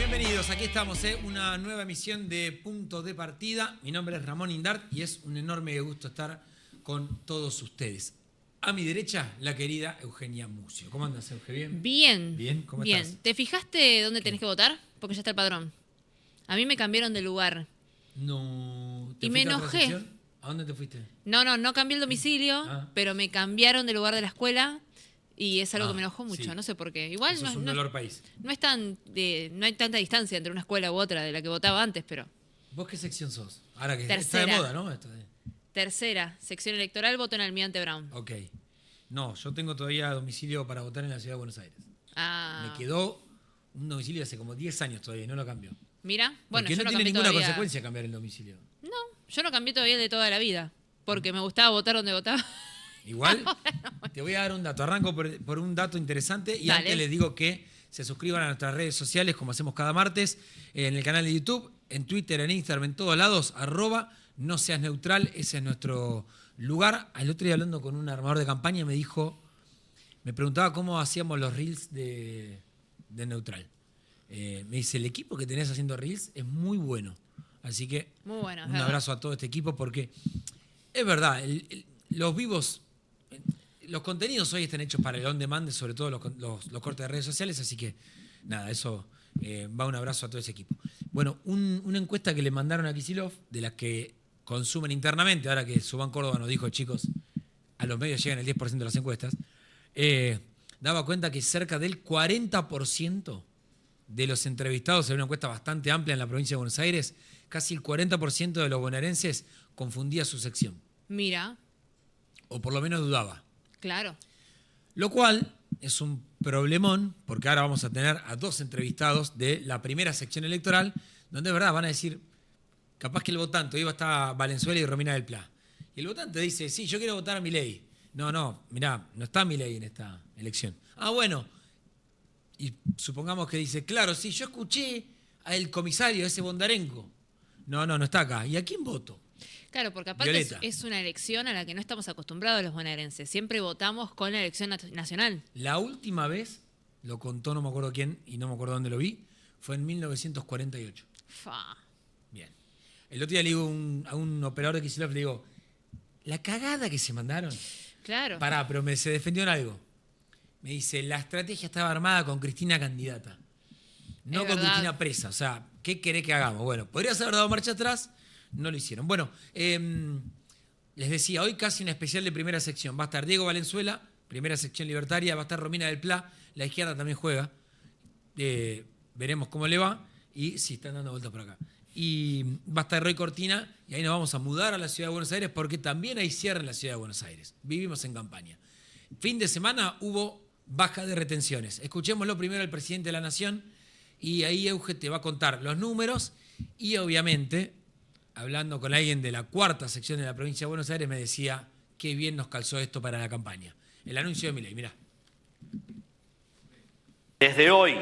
Bienvenidos, aquí estamos, una nueva emisión de Punto de Partida. Mi nombre es Ramón Indart y es un enorme gusto estar con todos ustedes. A mi derecha, la querida Eugenia Mucio. ¿Cómo andas, Eugenia? Bien. Bien, ¿cómo Bien. estás? ¿Te fijaste dónde tenés que votar? Porque ya está el padrón. A mí me cambiaron de lugar. No. Y me fuiste a otra enojé. sección? ¿A dónde te fuiste? No cambié el domicilio, pero me cambiaron de lugar de la escuela y es algo que me enojó mucho. Sí. No sé por qué. Igual Eso es un dolor país. no hay tanta distancia entre una escuela u otra de la que votaba antes, pero... ¿Vos qué sección sos? Ahora que Tercera. está de moda, ¿no? Esto de... Tercera, sección electoral, voto en Almirante Brown. Ok. No, yo tengo todavía domicilio para votar en la Ciudad de Buenos Aires. Me quedó un domicilio hace como 10 años todavía y no lo cambio. Mira, bueno, Porque yo no no tiene cambié ninguna todavía. consecuencia cambiar el domicilio. No, yo no cambié todavía el de toda la vida, porque me gustaba votar donde votaba. Igual, te voy a dar un dato. Arranco por un dato interesante y Dale. antes les digo que se suscriban a nuestras redes sociales como hacemos cada martes, en el canal de YouTube, en Twitter, en Instagram, en todos lados, @noseasneutral, ese es nuestro lugar. El otro día hablando con un armador de campaña me preguntaba cómo hacíamos los reels de Neutral. Me dice, el equipo que tenés haciendo reels es muy bueno. Así que Muy bueno, un abrazo a todo este equipo porque es verdad, los vivos, los contenidos hoy están hechos para el on demand, sobre todo los cortes de redes sociales, así que nada, eso va un abrazo a todo ese equipo. Bueno, una encuesta que le mandaron a Kicillof, de las que consumen internamente, ahora que Subán Córdoba nos dijo, chicos, a los medios llegan el 10% de las encuestas, daba cuenta que cerca del 40% de los entrevistados en una encuesta bastante amplia en la provincia de Buenos Aires, casi el 40% de los bonaerenses confundía su sección. Mira. O por lo menos dudaba. Claro. Lo cual es un problemón, porque ahora vamos a tener a dos entrevistados de la primera sección electoral, donde de verdad van a decir, capaz que el votante, hoy va a estar Valenzuela y Romina del Pla. Y el votante dice, sí, yo quiero votar a Milei. No, mirá, no está Milei en esta elección. Ah, bueno. Y supongamos que dice, claro, sí, yo escuché al comisario, ese bondarenco. No está acá. ¿Y a quién voto? Claro, porque aparte es una elección a la que no estamos acostumbrados los bonaerenses. Siempre votamos con la elección nacional. La última vez, lo contó no me acuerdo quién y no me acuerdo dónde lo vi, fue en 1948. Fa. Bien. El otro día le digo a un operador de Kicillof, le digo, la cagada que se mandaron. Claro. Pará, pero se defendió en algo. Me dice, la estrategia estaba armada con Cristina candidata. No con Cristina presa. O sea, ¿qué querés que hagamos? Bueno, podrías haber dado marcha atrás, no lo hicieron. Bueno, les decía, hoy casi una especial de primera sección. Va a estar Diego Valenzuela, primera sección libertaria, va a estar Romina del Pla, la izquierda también juega. Veremos cómo le va y si están dando vueltas por acá. Y va a estar Roy Cortina y ahí nos vamos a mudar a la Ciudad de Buenos Aires porque también hay cierre en la Ciudad de Buenos Aires. Vivimos en campaña. Fin de semana hubo baja de retenciones. Escuchémoslo primero al presidente de la Nación y ahí Euge te va a contar los números y obviamente, hablando con alguien de la cuarta sección de la provincia de Buenos Aires, me decía qué bien nos calzó esto para la campaña. El anuncio de Milei, mirá. Desde hoy,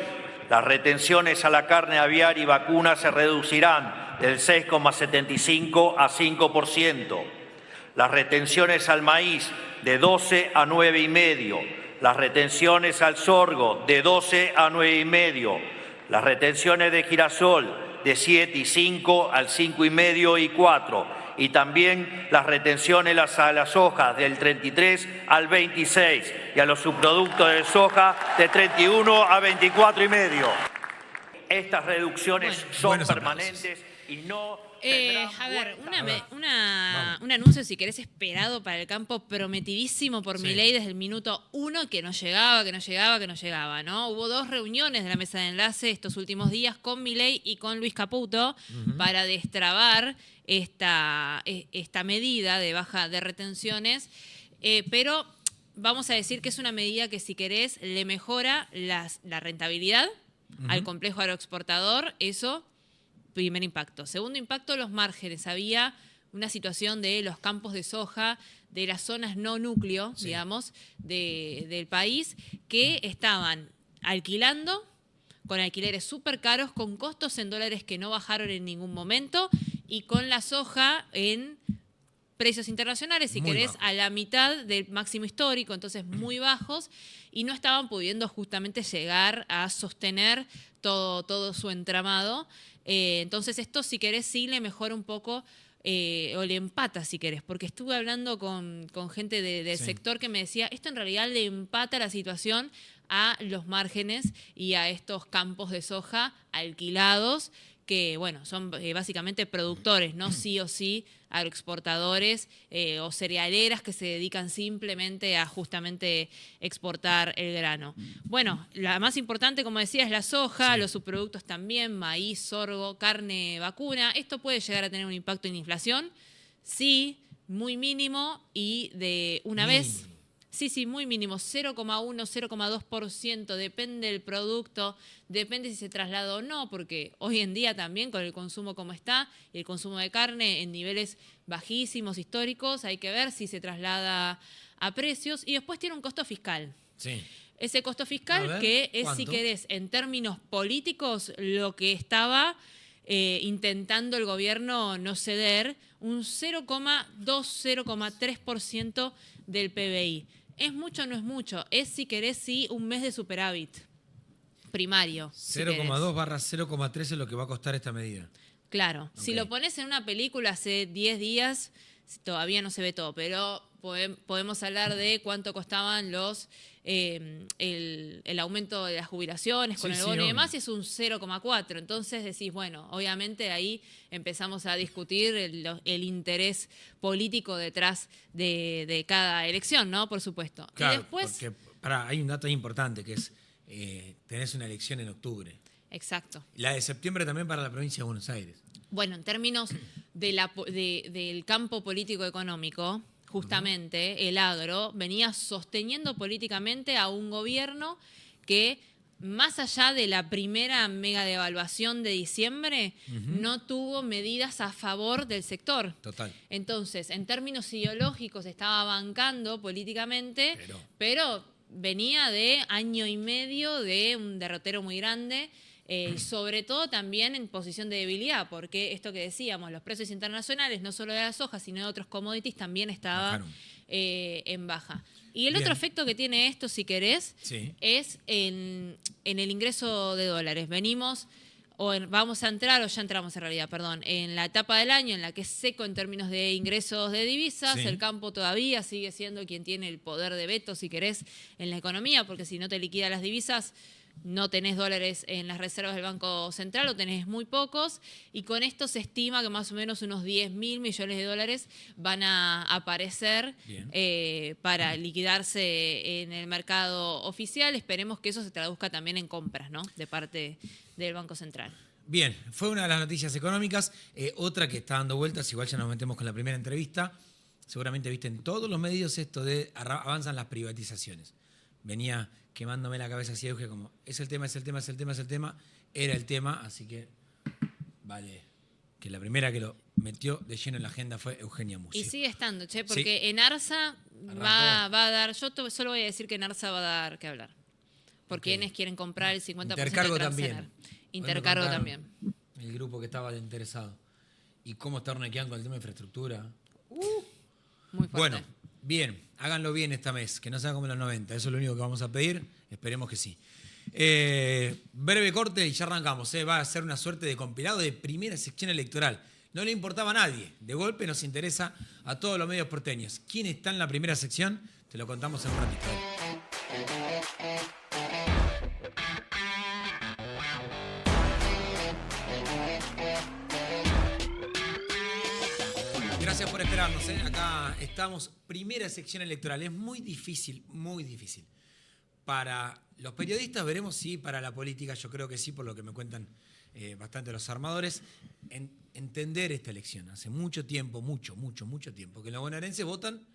las retenciones a la carne aviar y vacuna se reducirán del 6,75 a 5%. Las retenciones al maíz de 12 a 9,5%. Las retenciones al sorgo de 12 a 9,5%. Las retenciones de girasol de 7,5 al 5,5 y 4. Y también las retenciones a las hojas del 33 al 26 y a los subproductos de soja de 31 a 24,5. Estas reducciones son permanentes y no... A ver, un anuncio, si querés, esperado para el campo, prometidísimo por Milei desde el minuto 1, que no llegaba, ¿no? Hubo 2 reuniones de la mesa de enlace estos últimos días con Milei y con Luis Caputo para destrabar esta medida de baja de retenciones, pero vamos a decir que es una medida que, si querés, le mejora la rentabilidad al complejo agroexportador, eso... Primer impacto. Segundo impacto, los márgenes. Había una situación de los campos de soja, de las zonas no núcleo, digamos, del país, que estaban alquilando con alquileres súper caros, con costos en dólares que no bajaron en ningún momento y con la soja en precios internacionales, si querés, a la mitad del máximo histórico, entonces muy bajos, y no estaban pudiendo justamente llegar a sostener todo su entramado. Entonces esto, si querés, sí le mejora un poco o le empata, si querés, porque estuve hablando con gente del sector que me decía, esto en realidad le empata la situación a los márgenes y a estos campos de soja alquilados, que bueno, son básicamente productores, no sí o sí agroexportadores o cerealeras que se dedican simplemente a justamente exportar el grano. Bueno, la más importante, como decía, es la soja, los subproductos también, maíz, sorgo, carne vacuna. Esto puede llegar a tener un impacto en la inflación, sí, muy mínimo y de una vez. Sí, muy mínimo, 0,1, 0,2%, depende del producto, depende si se traslada o no, porque hoy en día también con el consumo como está, el consumo de carne en niveles bajísimos, históricos, hay que ver si se traslada a precios y después tiene un costo fiscal. Sí. Ese costo fiscal que es, ¿cuánto? Si querés, en términos políticos, lo que estaba intentando el gobierno no ceder, un 0,2, 0,3% del PBI. ¿Es mucho o no es mucho? Es, si querés, sí, un mes de superávit primario. 0,2 barra 0,3 es lo que va a costar esta medida. Claro. Okay. Si lo pones en una película hace 10 días, todavía no se ve todo, pero podemos hablar de cuánto costaban el aumento de las jubilaciones con el bono y demás, y es un 0,4. Entonces decís, bueno, obviamente ahí empezamos a discutir el interés político detrás de cada elección, ¿no? Por supuesto. Claro, y después, porque hay un dato importante que es, tenés una elección en octubre. Exacto. La de septiembre también para la provincia de Buenos Aires. Bueno, en términos del campo político-económico, justamente el agro venía sosteniendo políticamente a un gobierno que, más allá de la primera mega devaluación de diciembre, no tuvo medidas a favor del sector. Total. Entonces, en términos ideológicos estaba bancando políticamente, pero venía de año y medio de un derrotero muy grande. Sobre todo también en posición de debilidad, porque esto que decíamos, los precios internacionales, no solo de la soja, sino de otros commodities, también estaban en baja. Y el otro efecto que tiene esto, si querés, es en el ingreso de dólares. Vamos a entrar, o ya entramos en realidad, perdón, en la etapa del año en la que es seco en términos de ingresos de divisas. El campo todavía sigue siendo quien tiene el poder de veto, si querés, en la economía, porque si no te liquida las divisas, no tenés dólares en las reservas del Banco Central o tenés muy pocos, y con esto se estima que más o menos unos 10.000 millones de dólares van a aparecer para liquidarse en el mercado oficial. Esperemos que eso se traduzca también en compras, ¿no?, de parte del Banco Central. Bien, fue una de las noticias económicas. Otra que está dando vueltas, igual ya nos metemos con la primera entrevista, seguramente viste en todos los medios esto de avanzan las privatizaciones. Venía quemándome la cabeza así, Euge, como es el tema, era el tema, así que vale, que la primera que lo metió de lleno en la agenda fue Eugenia Musi. Y sigue estando, porque en ARSA va a dar, yo solo voy a decir que en ARSA va a dar que hablar, porque quienes quieren comprar el 50% Intercargo de Transener. También. Intercargo también. El grupo que estaba interesado. Y cómo está hornequeando con el tema de infraestructura. Muy fuerte. Bueno, bien, háganlo bien esta mes, que no sea como en los 90. Eso es lo único que vamos a pedir. Esperemos que sí. Breve corte y ya arrancamos. Va a ser una suerte de compilado de primera sección electoral. No le importaba a nadie. De golpe nos interesa a todos los medios porteños. ¿Quién está en la primera sección? Te lo contamos en un ratito. Gracias por esperarnos. Acá estamos, primera sección electoral. Es muy difícil, muy difícil. Para los periodistas veremos si para la política, yo creo que sí, por lo que me cuentan bastante los armadores, entender esta elección. Hace mucho tiempo, mucho tiempo, que los bonaerenses votan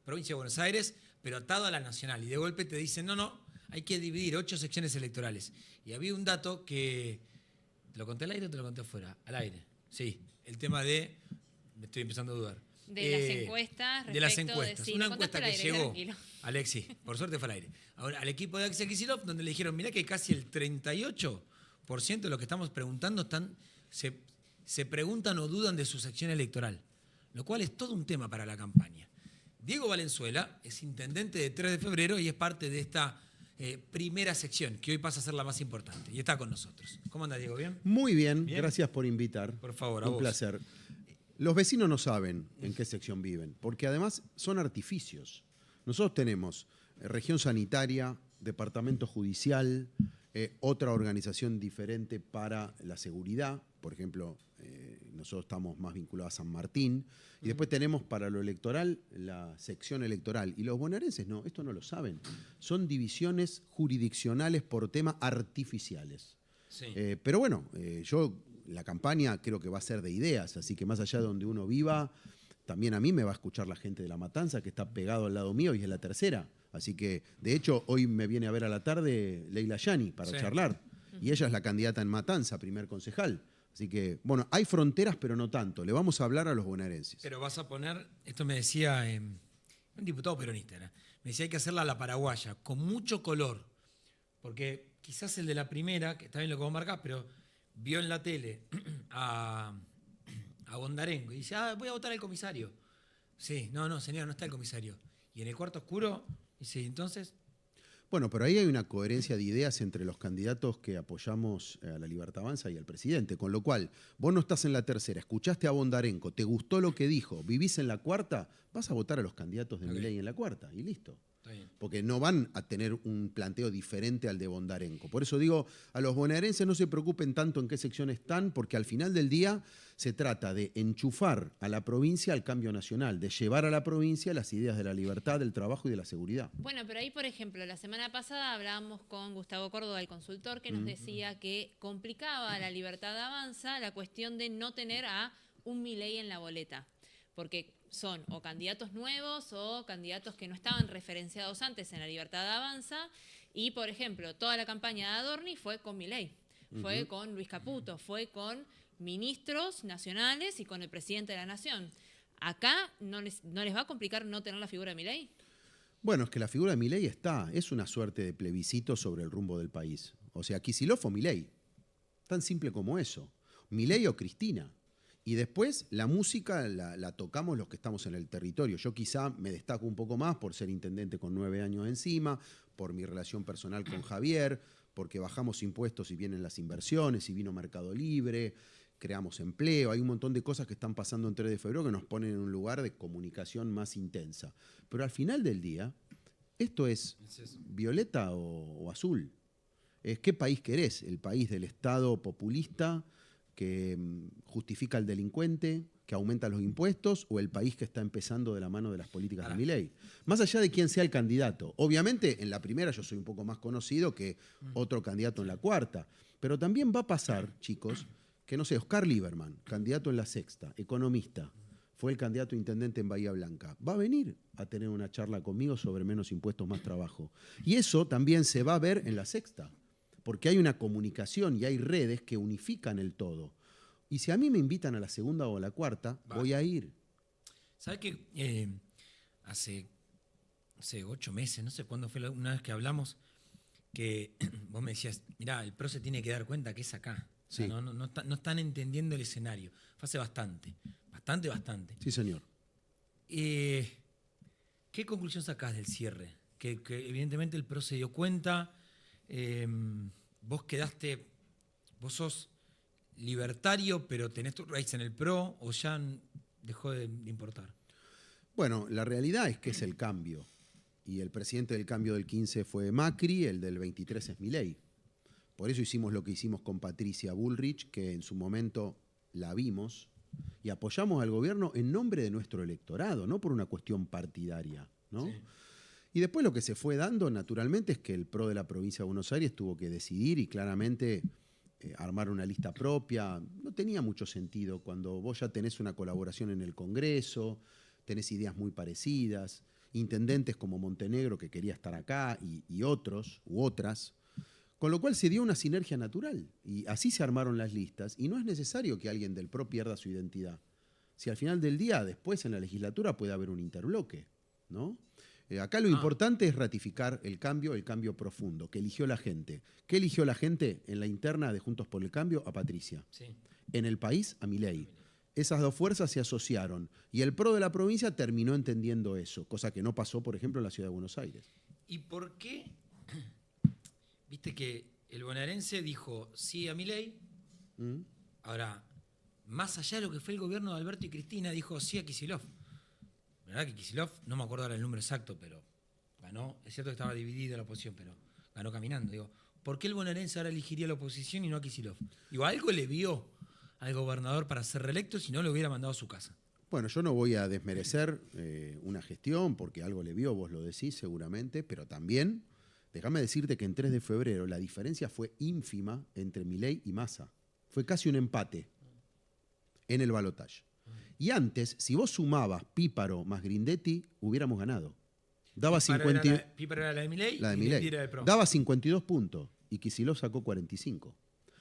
provincia de Buenos Aires, pero atado a la nacional. Y de golpe te dicen, no, hay que dividir 8 secciones electorales. Y había un dato que, ¿te lo conté al aire o te lo conté afuera? Al aire, sí. El tema de... Me estoy empezando a dudar. De las encuestas. De las encuestas. Una encuesta que llegó, tranquilo. Alexis, por suerte fue al aire, ahora, al equipo de Axel Kicillof, donde le dijeron, mirá que casi el 38% de lo que estamos preguntando se preguntan o dudan de su sección electoral. lo cual es todo un tema para la campaña. Diego Valenzuela es intendente de 3 de febrero y es parte de esta primera sección, que hoy pasa a ser la más importante, y está con nosotros. ¿Cómo anda, Diego? ¿Bien? Muy bien, gracias por invitar. Por favor, a vos. Un placer. Los vecinos no saben en qué sección viven, porque además son artificios. Nosotros tenemos región sanitaria, departamento judicial, otra organización diferente para la seguridad. Por ejemplo, nosotros estamos más vinculados a San Martín. Y después tenemos para lo electoral la sección electoral. Y los bonaerenses no, esto no lo saben. Son divisiones jurisdiccionales por temas artificiales. Sí. Pero bueno, la campaña creo que va a ser de ideas, así que más allá de donde uno viva, también a mí me va a escuchar la gente de La Matanza, que está pegado al lado mío y es la tercera. Así que, de hecho, hoy me viene a ver a la tarde Leila Yani para charlar. Y ella es la candidata en Matanza, primer concejal. Así que, bueno, hay fronteras, pero no tanto. Le vamos a hablar a los bonaerenses. Pero vas a poner, esto me decía un diputado peronista, ¿no? Me decía hay que hacerla a la paraguaya, con mucho color. Porque quizás el de la primera, que está bien lo que vos marcás, pero vio en la tele a Bondarengo y dice, voy a votar al comisario. Sí, no, señor, no está el comisario. Y en el cuarto oscuro, dice, entonces... Bueno, pero ahí hay una coherencia de ideas entre los candidatos que apoyamos a la Libertad Avanza y al presidente, con lo cual vos no estás en la tercera, escuchaste a Bondarengo, te gustó lo que dijo, vivís en la cuarta, vas a votar a los candidatos de Milei en la cuarta y listo. Porque no van a tener un planteo diferente al de Bondarengo. Por eso digo, a los bonaerenses no se preocupen tanto en qué sección están, porque al final del día se trata de enchufar a la provincia al cambio nacional, de llevar a la provincia las ideas de la libertad, del trabajo y de la seguridad. Bueno, pero ahí, por ejemplo, la semana pasada hablábamos con Gustavo Córdoba, el consultor, que nos decía que complicaba a la Libertad Avanza la cuestión de no tener a un Milei en la boleta. Porque son o candidatos nuevos o candidatos que no estaban referenciados antes en la Libertad Avanza. Y, por ejemplo, toda la campaña de Adorni fue con Milei, fue con Luis Caputo, fue con ministros nacionales y con el presidente de la Nación. ¿Acá no les va a complicar no tener la figura de Milei? Bueno, es que la figura de Milei es una suerte de plebiscito sobre el rumbo del país. O sea, Kicillof o Milei, tan simple como eso. Milei o Cristina. Y después la música la tocamos los que estamos en el territorio. Yo quizá me destaco un poco más por ser intendente con 9 años encima, por mi relación personal con Javier, porque bajamos impuestos y vienen las inversiones, y vino Mercado Libre, creamos empleo. Hay un montón de cosas que están pasando en 3 de febrero que nos ponen en un lugar de comunicación más intensa. Pero al final del día, esto es violeta o azul. Es qué país querés, el país del Estado populista que justifica al delincuente, que aumenta los impuestos, o el país que está empezando de la mano de las políticas de Milei. Más allá de quién sea el candidato. Obviamente, en la primera yo soy un poco más conocido que otro candidato en la cuarta. Pero también va a pasar, chicos, que no sé, Oscar Lieberman, candidato en la sexta, economista, fue el candidato a intendente en Bahía Blanca. Va a venir a tener una charla conmigo sobre menos impuestos, más trabajo. Y eso también se va a ver en la sexta. Porque hay una comunicación y hay redes que unifican el todo. Y si a mí me invitan a la segunda o a la cuarta, voy a ir. ¿Sabes qué? Hace 8 meses, no sé cuándo fue una vez que hablamos, que vos me decías, mirá, el PRO se tiene que dar cuenta que es acá. Sí. O sea, no están entendiendo el escenario. Fue hace bastante. Sí, señor. ¿Qué conclusión sacás del cierre? Que evidentemente el PRO se dio cuenta... vos sos libertario, pero tenés tu raíz en el PRO, o ya dejó de importar. Bueno, la realidad es que es el cambio. Y el presidente del cambio del 15 fue Macri, el del 23 es Milei. Por eso hicimos lo que hicimos con Patricia Bullrich, que en su momento la vimos, y apoyamos al gobierno en nombre de nuestro electorado, no por una cuestión partidaria, ¿no? Sí. Y después lo que se fue dando, naturalmente, es que el PRO de la provincia de Buenos Aires tuvo que decidir y claramente armar una lista propia. No tenía mucho sentido cuando vos ya tenés una colaboración en el Congreso, tenés ideas muy parecidas, intendentes como Montenegro, que quería estar acá, y otros u otras, con lo cual se dio una sinergia natural. Y así se armaron las listas, y no es necesario que alguien del PRO pierda su identidad. Si al final del día, después en la legislatura, puede haber un interbloque, ¿no? Acá lo importante es ratificar el cambio profundo, que eligió la gente. ¿Qué eligió la gente en la interna de Juntos por el Cambio? A Patricia. Sí. En el país, a Milei. esas dos fuerzas se asociaron y el PRO de la provincia terminó entendiendo eso, cosa que no pasó, por ejemplo, en la ciudad de Buenos Aires. ¿Y por qué? Viste que el bonaerense dijo sí a Milei. Ahora, más allá de lo que fue el gobierno de Alberto y Cristina, dijo sí a Kicillof. La verdad que Kicillof, no me acuerdo ahora el número exacto, pero ganó. Es cierto que estaba dividida la oposición, pero ganó caminando. Digo, ¿por qué el bonaerense ahora elegiría la oposición y no a Kicillof? Digo, algo le vio al gobernador para ser reelecto si no lo hubiera mandado a su casa. Bueno, yo no voy a desmerecer una gestión porque algo le vio, vos lo decís seguramente, pero también, déjame decirte que en 3 de febrero la diferencia fue ínfima entre Milei y Massa. Fue casi un empate en el balotaje. Y antes, si vos sumabas Píparo más Grindetti, hubiéramos ganado. Daba Píparo era la de Milei, la de y Milei. Grindetti era de PRO. Daba 52 puntos y Kicillof sacó 45.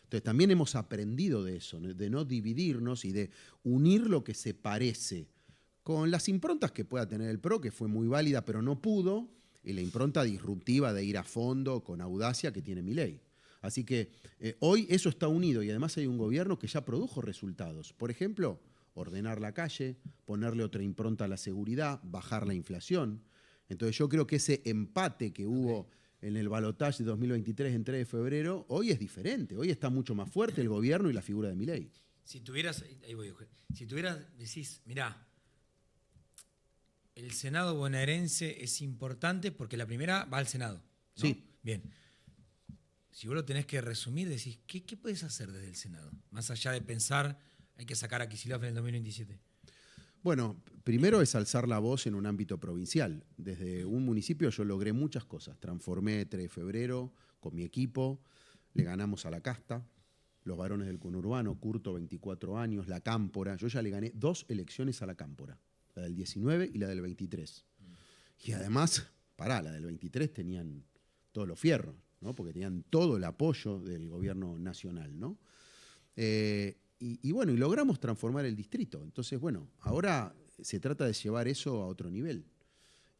Entonces también hemos aprendido de eso, de no dividirnos y de unir lo que se parece con las improntas que pueda tener el PRO, que fue muy válida pero no pudo, y la impronta disruptiva de ir a fondo con audacia que tiene Milei. Así que hoy eso está unido y además hay un gobierno que ya produjo resultados. Por ejemplo, ordenar la calle, ponerle otra impronta a la seguridad, bajar la inflación. Entonces yo creo que ese empate que hubo en el balotaje de 2023 en 3 de febrero, hoy es diferente. Hoy está mucho más fuerte el gobierno y la figura de Milei. Si tuvieras, decís, mirá, el Senado bonaerense es importante porque la primera va al Senado, ¿no? Sí. Bien. Si vos lo tenés que resumir, decís, ¿qué puedes hacer desde el Senado? Más allá de pensar, hay que sacar a Kicillof en el 2027. Bueno, primero es alzar la voz en un ámbito provincial. Desde un municipio yo logré muchas cosas. Transformé 3 de febrero con mi equipo, le ganamos a la Casta, los varones del conurbano, Curto, 24 años, la Cámpora. Yo ya le gané 2 elecciones a la Cámpora, la del 19 y la del 23. Y además, la del 23 tenían todos los fierros, ¿no? Porque tenían todo el apoyo del gobierno nacional, ¿no? Y bueno, y logramos transformar el distrito. Entonces, bueno, ahora se trata de llevar eso a otro nivel.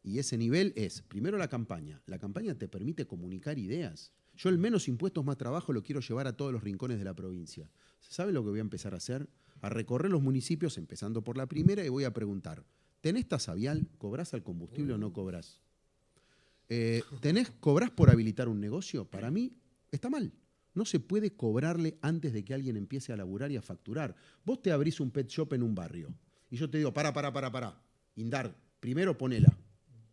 Y ese nivel es, primero, la campaña. La campaña te permite comunicar ideas. Yo el menos impuestos, más trabajo lo quiero llevar a todos los rincones de la provincia. ¿Sabe lo que voy a empezar a hacer? A recorrer los municipios, empezando por la primera, y voy a preguntar, ¿tenés tasa vial? ¿Cobrás al combustible o no cobrás? ¿Cobrás por habilitar un negocio? Para mí está mal. No se puede cobrarle antes de que alguien empiece a laburar y a facturar. Vos te abrís un pet shop en un barrio y yo te digo, pará. Indar, primero ponela.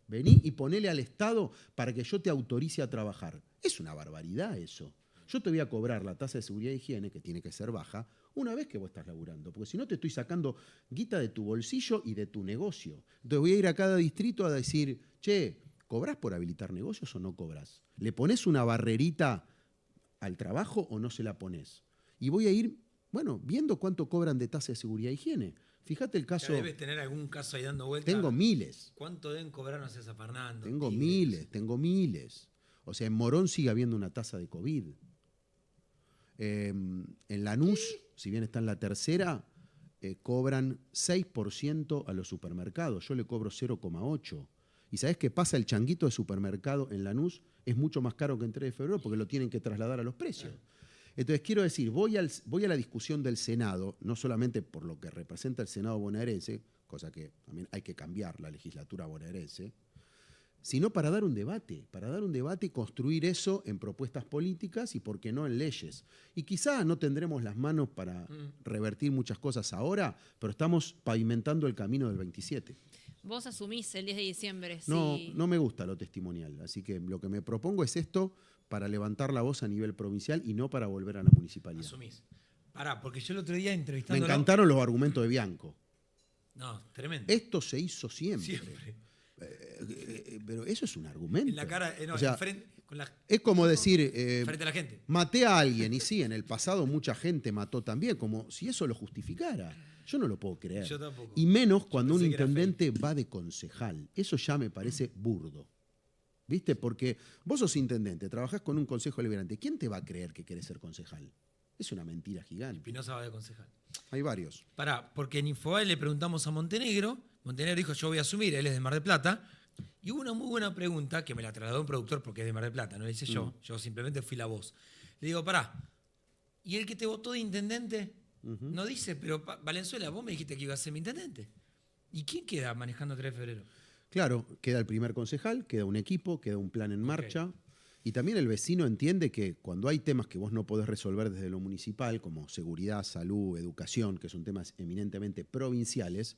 Vení y ponele al Estado para que yo te autorice a trabajar. Es una barbaridad eso. Yo te voy a cobrar la tasa de seguridad e higiene, que tiene que ser baja, una vez que vos estás laburando. Porque si no te estoy sacando guita de tu bolsillo y de tu negocio. Entonces voy a ir a cada distrito a decir, che, ¿cobrás por habilitar negocios o no cobrás? ¿Le ponés una barrerita al trabajo o no se la ponés? Y voy a ir, viendo cuánto cobran de tasa de seguridad e higiene. Fíjate el caso. Ya debes tener algún caso ahí dando vueltas. Tengo miles. ¿Cuánto deben cobrarnos a Fernando? Tengo miles. O sea, en Morón sigue habiendo una tasa de COVID. En Lanús, si bien está en la tercera, cobran 6% a los supermercados. Yo le cobro 0,8%. ¿Y sabés qué pasa? El changuito de supermercado en Lanús es mucho más caro que en 3 de febrero porque lo tienen que trasladar a los precios. Entonces, quiero decir, voy a la discusión del Senado, no solamente por lo que representa el Senado bonaerense, cosa que también hay que cambiar la legislatura bonaerense, sino para dar un debate y construir eso en propuestas políticas y, por qué no, en leyes. Y quizá no tendremos las manos para revertir muchas cosas ahora, pero estamos pavimentando el camino del 27. Vos asumís el 10 de diciembre. No me gusta lo testimonial, así que lo que me propongo es esto para levantar la voz a nivel provincial y no para volver a la municipalidad. Asumís. Porque yo el otro día entrevistándolo... Me encantaron los argumentos de Bianco. No, tremendo. Esto se hizo siempre. Pero eso es un argumento. En la cara, o sea, con la, es como decir, frente a la gente. Maté a alguien, y sí, en el pasado mucha gente mató también, como si eso lo justificara. Yo no lo puedo creer. Yo tampoco. Y menos cuando un intendente va de concejal. Eso ya me parece burdo. ¿Viste? Porque vos sos intendente, trabajás con un consejo deliberante. ¿Quién te va a creer que querés ser concejal? Es una mentira gigante. Espinosa va de concejal. Hay varios. Porque en Infobae le preguntamos a Montenegro. Montenegro dijo, yo voy a asumir, él es de Mar del Plata. Y hubo una muy buena pregunta que me la trasladó un productor porque es de Mar del Plata, no lo hice yo. Yo simplemente fui la voz. Le digo, ¿y el que te votó de intendente? No dice, pero Valenzuela, vos me dijiste que iba a ser mi intendente. ¿Y quién queda manejando 3 de febrero? Claro, queda el primer concejal, queda un equipo, queda un plan en marcha. Y también el vecino entiende que cuando hay temas que vos no podés resolver desde lo municipal, como seguridad, salud, educación, que son temas eminentemente provinciales,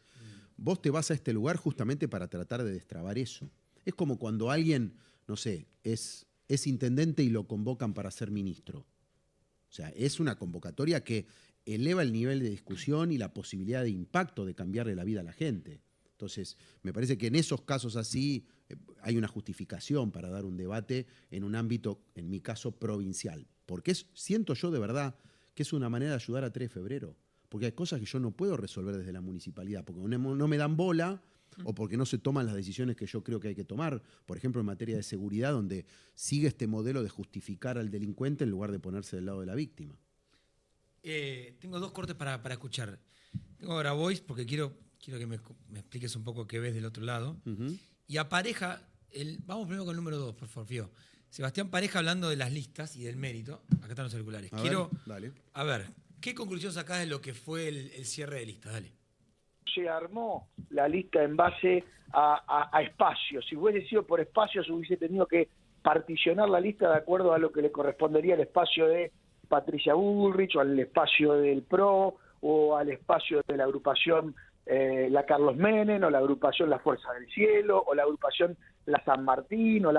vos te vas a este lugar justamente para tratar de destrabar eso. Es como cuando alguien, no sé, es intendente y lo convocan para ser ministro. O sea, es una convocatoria que eleva el nivel de discusión y la posibilidad de impacto de cambiarle la vida a la gente. Entonces, me parece que en esos casos así hay una justificación para dar un debate en un ámbito, en mi caso, provincial. Porque siento yo de verdad que es una manera de ayudar a 3 de febrero. Porque hay cosas que yo no puedo resolver desde la municipalidad, porque no me dan bola o porque no se toman las decisiones que yo creo que hay que tomar. Por ejemplo, en materia de seguridad, donde sigue este modelo de justificar al delincuente en lugar de ponerse del lado de la víctima. Tengo 2 cortes para escuchar. Tengo ahora Voice porque quiero que me expliques un poco qué ves del otro lado. Y a Pareja, vamos primero con el número 2, por favor, Fío. Sebastián Pareja hablando de las listas y del mérito. Acá están los celulares. A ver, ¿qué conclusión sacás de lo que fue el cierre de listas? Dale. Se armó la lista en base a espacios. Si hubiese sido por espacios, hubiese tenido que particionar la lista de acuerdo a lo que le correspondería al espacio de Patricia Bullrich, o al espacio del PRO, o al espacio de la agrupación la Carlos Menem, o la agrupación La Fuerza del Cielo, o la agrupación La San Martín, o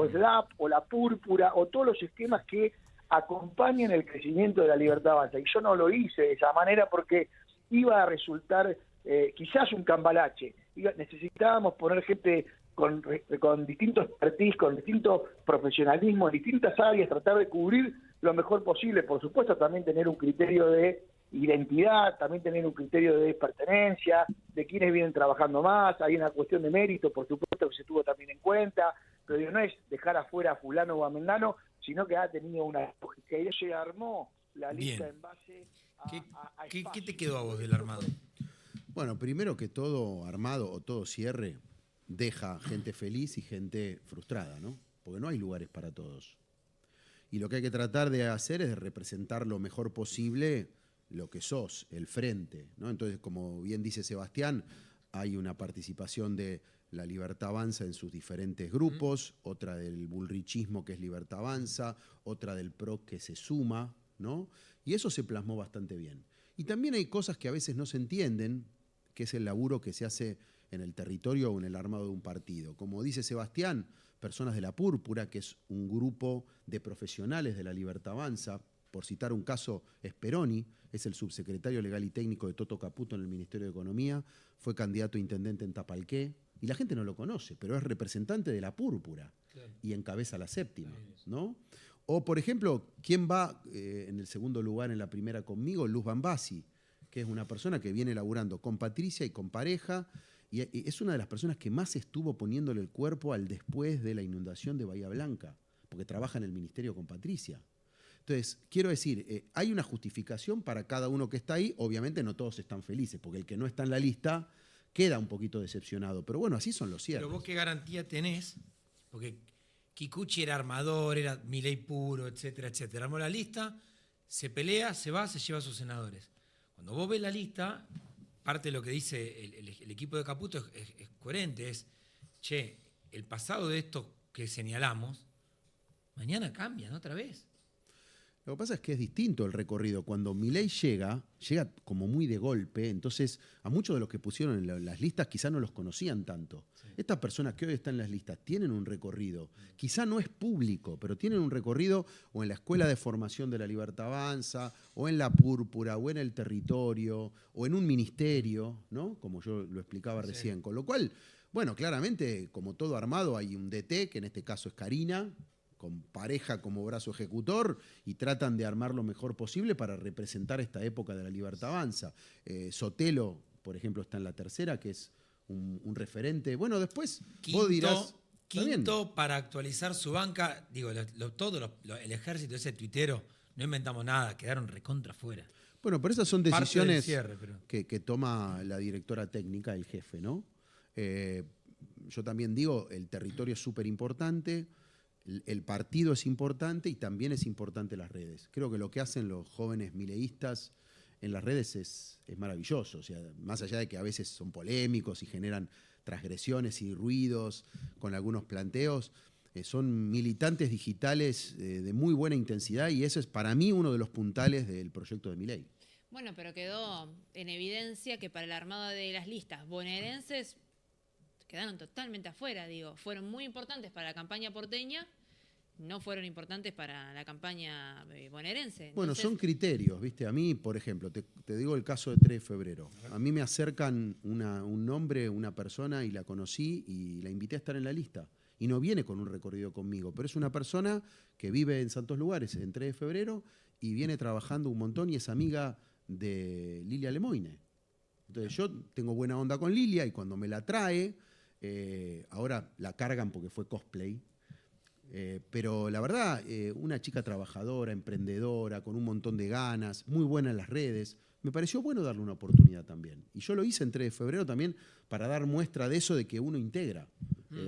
SLAP, o la Púrpura, o todos los esquemas que acompañan el crecimiento de la Libertad Avanza. Y yo no lo hice de esa manera porque iba a resultar quizás un cambalache. Necesitábamos poner gente con distinto expertise, con distinto profesionalismo, en distintas áreas, tratar de cubrir lo mejor posible. Por supuesto, también tener un criterio de identidad, también tener un criterio de pertenencia, de quienes vienen trabajando más. Hay una cuestión de mérito, por supuesto, que se tuvo también en cuenta, pero no es dejar afuera a fulano o a mengano, sino que ha tenido una lógica. Y se armó la lista en base a ¿Qué te quedó a vos del armado? Bueno, primero que todo armado o todo cierre deja gente feliz y gente frustrada, ¿no? Porque no hay lugares para todos. Y lo que hay que tratar de hacer es representar lo mejor posible lo que sos, el frente, ¿no? Entonces, como bien dice Sebastián, hay una participación de la Libertad Avanza en sus diferentes grupos, otra del bullrichismo, que es Libertad Avanza, otra del PRO, que se suma, ¿no? Y eso se plasmó bastante bien. Y también hay cosas que a veces no se entienden, que es el laburo que se hace en el territorio o en el armado de un partido. Como dice Sebastián, personas de la Púrpura, que es un grupo de profesionales de la Libertad Avanza, por citar un caso, Speroni, es el subsecretario legal y técnico de Toto Caputo en el Ministerio de Economía, fue candidato a intendente en Tapalqué, y la gente no lo conoce, pero es representante de la Púrpura, claro, y encabeza la séptima, ¿no? O, por ejemplo, ¿quién va en el segundo lugar en la primera conmigo? Luz Bambasi, que es una persona que viene laburando con Patricia y con Pareja, y es una de las personas que más estuvo poniéndole el cuerpo al después de la inundación de Bahía Blanca, porque trabaja en el ministerio con Patricia. Entonces, quiero decir, hay una justificación para cada uno que está ahí. Obviamente no todos están felices, porque el que no está en la lista queda un poquito decepcionado. Pero bueno, así son los cierres. Pero vos qué garantía tenés, porque Kikuchi era armador, era Milei puro, etcétera, etcétera. Armó la lista, se pelea, se va, se lleva a sus senadores. Cuando vos ves la lista, parte de lo que dice el equipo de Caputo es coherente, es, che, el pasado de esto que señalamos, mañana cambian otra vez. Lo que pasa es que es distinto el recorrido. Cuando Milei llega como muy de golpe, entonces a muchos de los que pusieron en las listas quizá no los conocían tanto. Sí. Estas personas que hoy están en las listas tienen un recorrido, quizá no es público, pero tienen un recorrido o en la Escuela de Formación de la Libertad Avanza, o en la Púrpura, o en el territorio, o en un ministerio, ¿no? Como yo lo explicaba recién. Sí. Con lo cual, bueno, claramente, como todo armado, hay un DT, que en este caso es Karina, con Pareja como brazo ejecutor, y tratan de armar lo mejor posible para representar esta época de la Libertad Avanza. Sotelo, por ejemplo, está en la tercera, que es un referente. Bueno, después vos dirás... Quinto, para actualizar su banca, digo, el ejército, ese tuitero, no inventamos nada, quedaron recontra fuera. Bueno, pero esas son decisiones que toma la directora técnica, el jefe, ¿no? Yo también digo, el territorio es súper importante. el partido es importante y también es importante las redes. Creo que lo que hacen los jóvenes mileístas en las redes es maravilloso. O sea, más allá de que a veces son polémicos y generan transgresiones y ruidos con algunos planteos, son militantes digitales de muy buena intensidad y eso es para mí uno de los puntales del proyecto de Milei. Bueno, pero quedó en evidencia que para el armado de las listas bonaerenses quedaron totalmente afuera, digo. Fueron muy importantes para la campaña porteña, no fueron importantes para la campaña bonaerense. Entonces, bueno, son criterios, ¿viste? A mí, por ejemplo, te digo el caso de 3 de febrero. A mí me acercan un nombre, una persona, y la conocí y la invité a estar en la lista. Y no viene con un recorrido conmigo, pero es una persona que vive en Santos Lugares, en 3 de febrero, y viene trabajando un montón y es amiga de Lilia Lemoine. Entonces yo tengo buena onda con Lilia y cuando me la trae, ahora la cargan porque fue cosplay, pero la verdad, una chica trabajadora, emprendedora, con un montón de ganas, muy buena en las redes, me pareció bueno darle una oportunidad también. Y yo lo hice en 3 de febrero también para dar muestra de eso, de que uno integra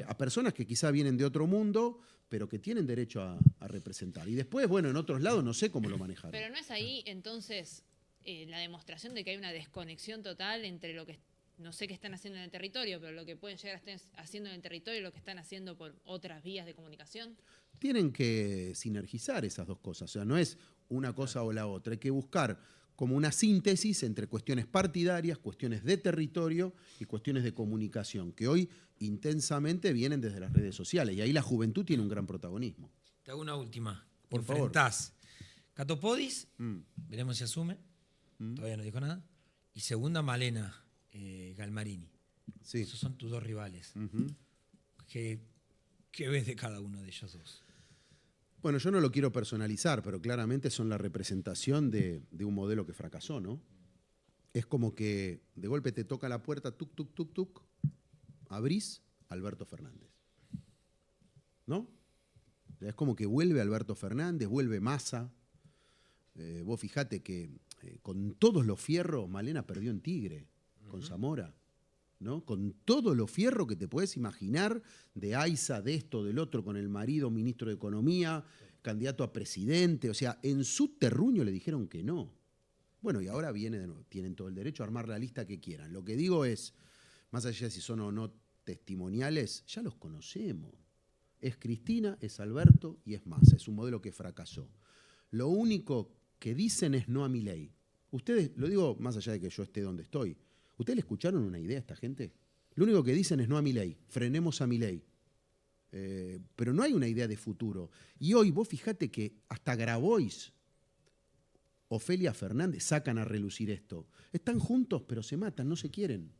a personas que quizá vienen de otro mundo, pero que tienen derecho a representar. Y después, bueno, en otros lados no sé cómo lo manejaron. Pero no es ahí entonces la demostración de que hay una desconexión total entre lo que no sé qué están haciendo en el territorio, pero lo que pueden llegar a estar haciendo en el territorio y lo que están haciendo por otras vías de comunicación. Tienen que sinergizar esas dos cosas, o sea, no es una cosa o la otra, hay que buscar como una síntesis entre cuestiones partidarias, cuestiones de territorio y cuestiones de comunicación, que hoy intensamente vienen desde las redes sociales, y ahí la juventud tiene un gran protagonismo. Te hago una última. Por favor. Cato Podis, veremos si asume, todavía no dijo nada, y segunda Malena Galmarini. Sí. Esos son tus dos rivales. ¿Qué ves de cada uno de ellos dos? Bueno, yo no lo quiero personalizar, pero claramente son la representación de un modelo que fracasó, ¿no? Es como que de golpe te toca la puerta, tuc, tuc, tuc, tuc, abrís Alberto Fernández. ¿No? O sea, es como que vuelve Alberto Fernández, vuelve Massa. Vos fijate que con todos los fierros, Malena perdió en Tigre, con Zamora, ¿no? Con todos los fierros que te puedes imaginar, de AISA, de esto, del otro, con el marido ministro de Economía, candidato a presidente. O sea, en su terruño le dijeron que no. Bueno, y ahora viene de nuevo. Tienen todo el derecho a armar la lista que quieran. Lo que digo es, más allá de si son o no testimoniales, ya los conocemos. Es Cristina, es Alberto y es Massa. Es un modelo que fracasó. Lo único que dicen es no a Milei. Ustedes, lo digo más allá de que yo esté donde estoy, ¿ustedes le escucharon una idea a esta gente? Lo único que dicen es no a Milei, frenemos a Milei. Pero no hay una idea de futuro. Y hoy vos fijate que hasta Grabois, Ofelia Fernández sacan a relucir esto. Están juntos pero se matan, no se quieren.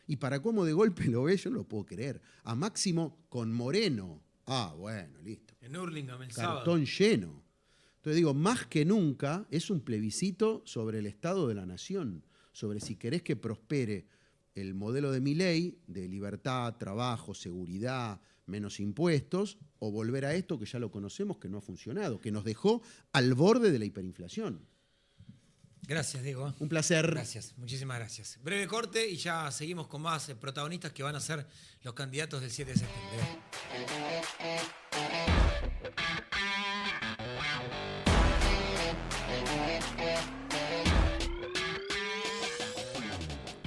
Y para cómo de golpe lo ves, yo no lo puedo creer. A Máximo con Moreno. Ah, bueno, listo. En Hurlingham el Cartón sábado. lleno. Entonces digo, más que nunca es un plebiscito sobre el estado de la nación, sobre si querés que prospere el modelo de Milei, de libertad, trabajo, seguridad, menos impuestos, o volver a esto que ya lo conocemos, que no ha funcionado, que nos dejó al borde de la hiperinflación. Gracias, Diego. Un placer. Gracias, muchísimas gracias. Breve corte y ya seguimos con más protagonistas que van a ser los candidatos del 7 de septiembre.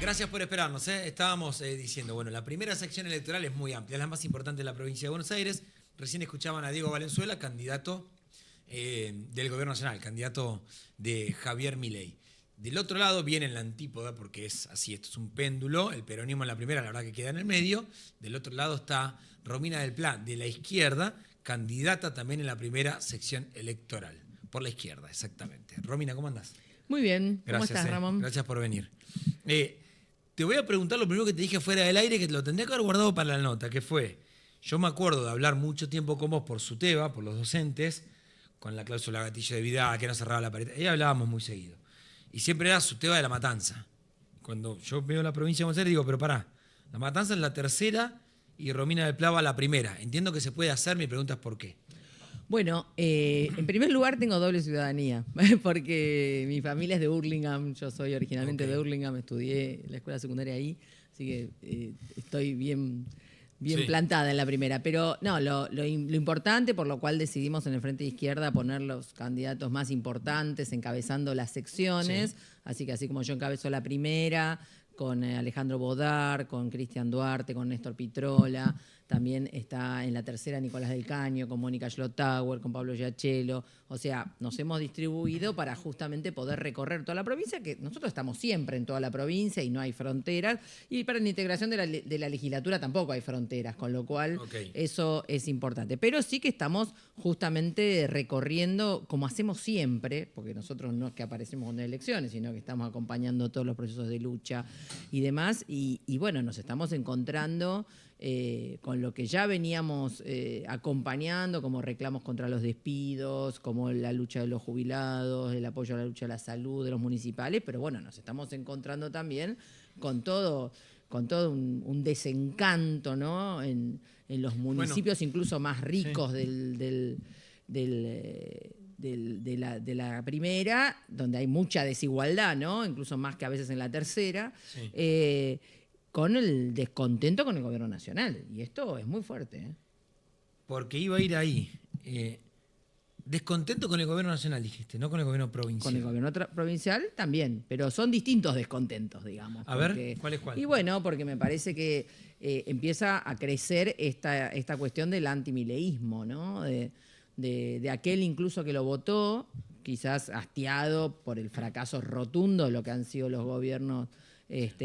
Gracias por esperarnos. Estábamos diciendo, bueno, la primera sección electoral es muy amplia, es la más importante de la provincia de Buenos Aires. Recién escuchaban a Diego Valenzuela, candidato del Gobierno Nacional, candidato de Javier Milei. Del otro lado viene la antípoda, porque es así, esto es un péndulo, el peronismo en la primera, la verdad que queda en el medio. Del otro lado está Romina del Pla, de la izquierda, candidata también en la primera sección electoral. Por la izquierda, exactamente. Romina, ¿cómo andás? Muy bien. ¿Cómo Gracias, estás, Ramón? Gracias por venir. Te voy a preguntar lo primero que te dije fuera del aire, que te lo tendría que haber guardado para la nota, que fue, yo me acuerdo de hablar mucho tiempo con vos por SUTEBA, por los docentes, con la cláusula gatillo de vida, que no cerraba la pared. Ahí hablábamos muy seguido. Y siempre era SUTEBA de La Matanza. Cuando yo veo la provincia de Buenos Aires, digo, pero pará, La Matanza es la tercera y Romina del Plava la primera. Entiendo que se puede hacer, mi pregunta es ¿por qué? Bueno, en primer lugar tengo doble ciudadanía, porque mi familia es de Hurlingham, yo soy originalmente de Hurlingham, estudié la escuela secundaria ahí, así que estoy bien bien plantada en la primera. Pero no, lo importante, por lo cual decidimos en el Frente de Izquierda poner los candidatos más importantes encabezando las secciones. Sí. Así que así como yo encabezo la primera, con Alejandro Bodar, con Cristian Duarte, con Néstor Pitrola. También está en la tercera Nicolás del Caño, con Mónica Schlotauer, con Pablo Giachelo. O sea, nos hemos distribuido para justamente poder recorrer toda la provincia, que nosotros estamos siempre en toda la provincia y no hay fronteras. Y para la integración de la legislatura tampoco hay fronteras, con lo cual eso es importante. Pero sí que estamos justamente recorriendo, como hacemos siempre, porque nosotros no es que aparecemos en elecciones, sino que estamos acompañando todos los procesos de lucha y demás. Y bueno, nos estamos encontrando con lo que ya veníamos acompañando, como reclamos contra los despidos, como la lucha de los jubilados, el apoyo a la lucha de la salud de los municipales, pero bueno, nos estamos encontrando también con todo un desencanto, ¿no? En los municipios incluso más ricos de la primera, donde hay mucha desigualdad, ¿no? Incluso más que a veces en la tercera. Sí. Con el descontento con el gobierno nacional. Y esto es muy fuerte, ¿eh? Porque iba a ir ahí. Descontento con el gobierno nacional, dijiste, no con el gobierno provincial. Con el gobierno provincial también, pero son distintos descontentos, digamos. A ver, ¿cuál es cuál? Y bueno, porque me parece que empieza a crecer esta cuestión del antimileísmo, ¿no? De aquel incluso que lo votó, quizás hastiado por el fracaso rotundo de lo que han sido los gobiernos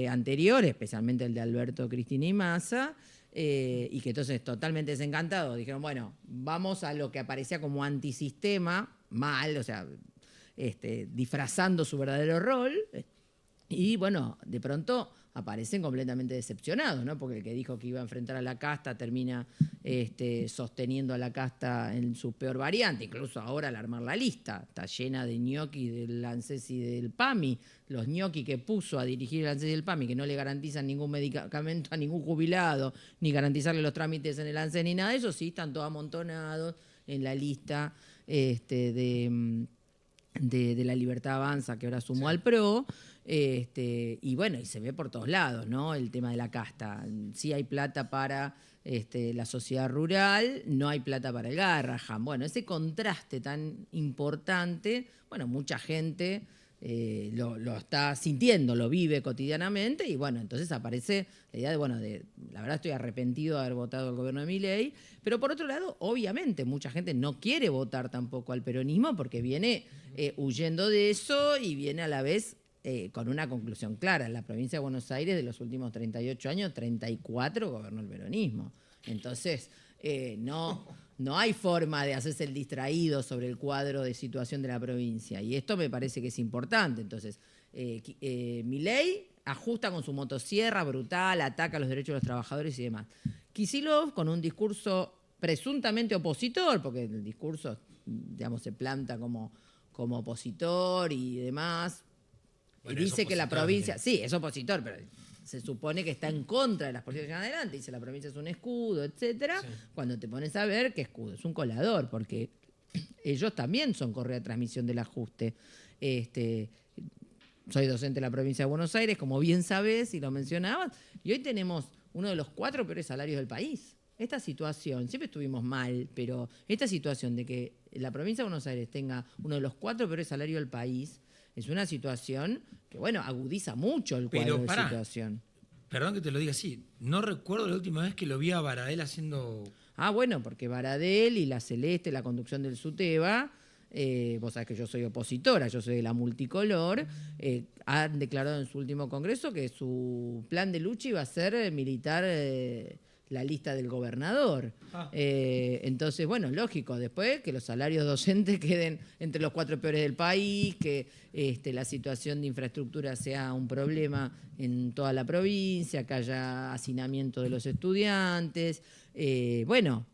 anteriores, especialmente el de Alberto, Cristina y Massa, y que entonces totalmente desencantados dijeron, bueno, vamos a lo que aparecía como antisistema, mal, o sea, disfrazando su verdadero rol, y bueno, de pronto aparecen completamente decepcionados, ¿no? Porque el que dijo que iba a enfrentar a la casta termina sosteniendo a la casta en su peor variante. Incluso ahora al armar la lista está llena de ñoquis del ANSES y del PAMI. Los ñoquis que puso a dirigir el ANSES y el PAMI, que no le garantizan ningún medicamento a ningún jubilado, ni garantizarle los trámites en el ANSES ni nada de eso, sí están todos amontonados en la lista de la Libertad Avanza, que ahora sumó al PRO. Y bueno, y se ve por todos lados, ¿no? El tema de la casta. Sí hay plata para la sociedad rural, no hay plata para el Garrahan. Bueno, ese contraste tan importante, bueno, mucha gente lo está sintiendo, lo vive cotidianamente, y bueno, entonces aparece la idea la verdad estoy arrepentido de haber votado al gobierno de Milei, pero por otro lado, obviamente, mucha gente no quiere votar tampoco al peronismo porque viene huyendo de eso y viene a la vez con una conclusión clara. En la provincia de Buenos Aires, de los últimos 38 años, 34 gobernó el peronismo. Entonces, no hay forma de hacerse el distraído sobre el cuadro de situación de la provincia. Y esto me parece que es importante. Entonces, Milei ajusta con su motosierra brutal, ataca los derechos de los trabajadores y demás. Kicillof, con un discurso presuntamente opositor, porque el discurso, digamos, se planta como opositor y demás. Bueno, y dice que la provincia... Sí, es opositor, pero se supone que está en contra de las políticas que llevan adelante. Dice la provincia es un escudo, etcétera. Sí. Cuando te pones a ver qué escudo, es un colador, porque ellos también son correa de transmisión del ajuste. Soy docente de la provincia de Buenos Aires, como bien sabés y lo mencionabas, y hoy tenemos uno de los 4 peores salarios del país. Esta situación, siempre estuvimos mal, pero esta situación de que la provincia de Buenos Aires tenga uno de los 4 peores salarios del país es una situación que, bueno, agudiza mucho el cuadro de situación. Perdón que te lo diga así. No recuerdo la última vez que lo vi a Baradel haciendo... Ah, bueno, porque Baradel y la Celeste, la conducción del SUTEBA, vos sabés que yo soy opositora, yo soy de la multicolor, han declarado en su último congreso que su plan de lucha iba a ser militar la lista del gobernador. Entonces, bueno, lógico, después que los salarios docentes queden entre los 4 peores del país, que la situación de infraestructura sea un problema en toda la provincia, que haya hacinamiento de los estudiantes. Bueno,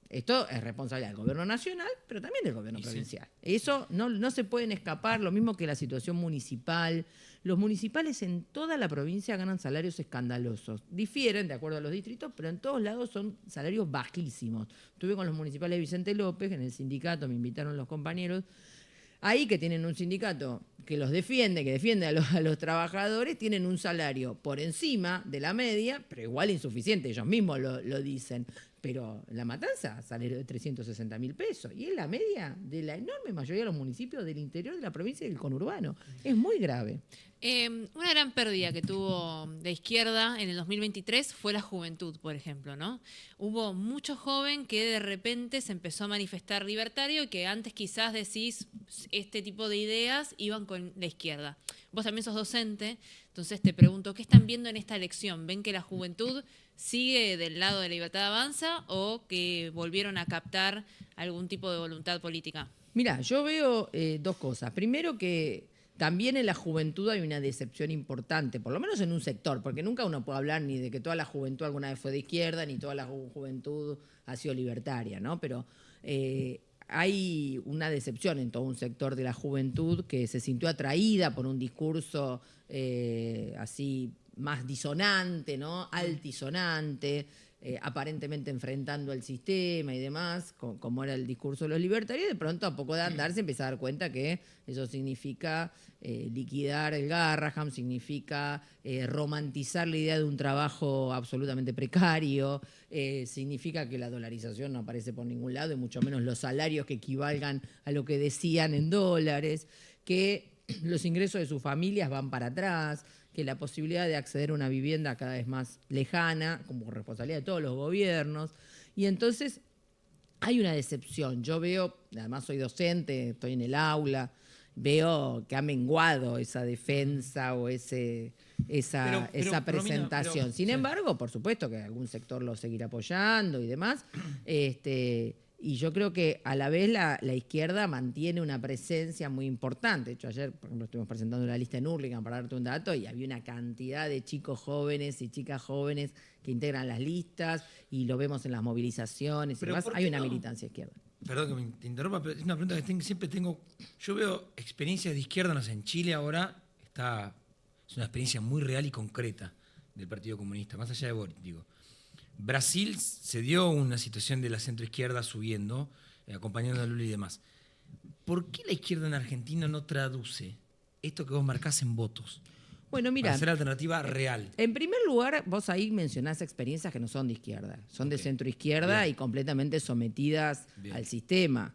esto es responsabilidad del gobierno nacional, pero también del gobierno provincial. Sí. Eso no se pueden escapar, lo mismo que la situación municipal. Los municipales en toda la provincia ganan salarios escandalosos. Difieren de acuerdo a los distritos, pero en todos lados son salarios bajísimos. Estuve con los municipales de Vicente López, en el sindicato me invitaron los compañeros ahí que tienen un sindicato que los defiende, que defiende a los trabajadores, tienen un salario por encima de la media, pero igual insuficiente, ellos mismos lo dicen. Pero La Matanza sale de 360.000 pesos y es la media de la enorme mayoría de los municipios del interior de la provincia y del conurbano. Es muy grave. Una gran pérdida que tuvo la izquierda en el 2023 fue la juventud, por ejemplo, ¿no? Hubo mucho joven que de repente se empezó a manifestar libertario y que antes quizás decís este tipo de ideas iban con la izquierda. Vos también sos docente, entonces te pregunto, ¿qué están viendo en esta elección? ¿Ven que la juventud sigue del lado de la Libertad Avanza o que volvieron a captar algún tipo de voluntad política? Mira, yo veo dos cosas. Primero que también en la juventud hay una decepción importante, por lo menos en un sector, porque nunca uno puede hablar ni de que toda la juventud alguna vez fue de izquierda, ni toda la juventud ha sido libertaria, ¿no? Pero hay una decepción en todo un sector de la juventud que se sintió atraída por un discurso así más disonante, ¿no? Altisonante, aparentemente enfrentando al sistema y demás, como era el discurso de los libertarios, y de pronto a poco de andar se empieza a dar cuenta que eso significa liquidar el Garraham, significa romantizar la idea de un trabajo absolutamente precario, significa que la dolarización no aparece por ningún lado, y mucho menos los salarios que equivalgan a lo que decían en dólares, que los ingresos de sus familias van para atrás, que la posibilidad de acceder a una vivienda cada vez más lejana, como responsabilidad de todos los gobiernos. Y entonces hay una decepción. Yo veo, además soy docente, estoy en el aula, veo que ha menguado esa defensa o esa presentación. Sin embargo, por supuesto que algún sector lo seguirá apoyando y demás. Y yo creo que a la vez la izquierda mantiene una presencia muy importante. De hecho, ayer, por ejemplo, estuvimos presentando la lista en Hurlingham para darte un dato y había una cantidad de chicos jóvenes y chicas jóvenes que integran las listas y lo vemos en las movilizaciones y demás. Hay una militancia izquierda. Perdón que te interrumpa, pero es una pregunta que siempre tengo. Yo veo experiencias de izquierda, no sé, en Chile ahora es una experiencia muy real y concreta del Partido Comunista, más allá de Boric, digo. Brasil se dio una situación de la centroizquierda subiendo, acompañando a Lula y demás. ¿Por qué la izquierda en Argentina no traduce esto que vos marcás en votos? Bueno, mira, para hacer alternativa real. En primer lugar, vos ahí mencionás experiencias que no son de izquierda, son de centroizquierda y completamente sometidas al sistema.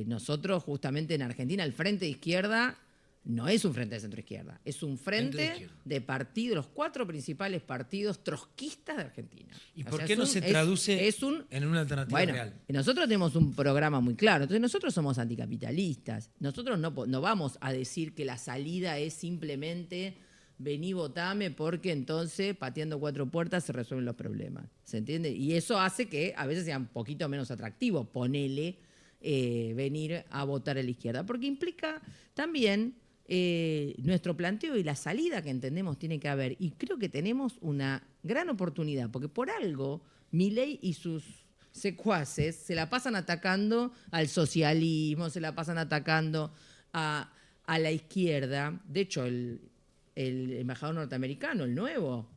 Nosotros, justamente en Argentina, el Frente de Izquierda no es un frente de centroizquierda, es un frente de partidos, los 4 principales partidos trotskistas de Argentina. ¿Y por qué no se traduce en una alternativa real? Nosotros tenemos un programa muy claro, entonces nosotros somos anticapitalistas. Nosotros no vamos a decir que la salida es simplemente vení, votame, porque entonces pateando 4 puertas se resuelven los problemas. ¿Se entiende? Y eso hace que a veces sea un poquito menos atractivo, ponele, venir a votar a la izquierda, porque implica también nuestro planteo y la salida que entendemos tiene que haber. Y creo que tenemos una gran oportunidad, porque por algo Milei y sus secuaces se la pasan atacando al socialismo, se la pasan atacando a la izquierda. De hecho, el embajador norteamericano, el nuevo,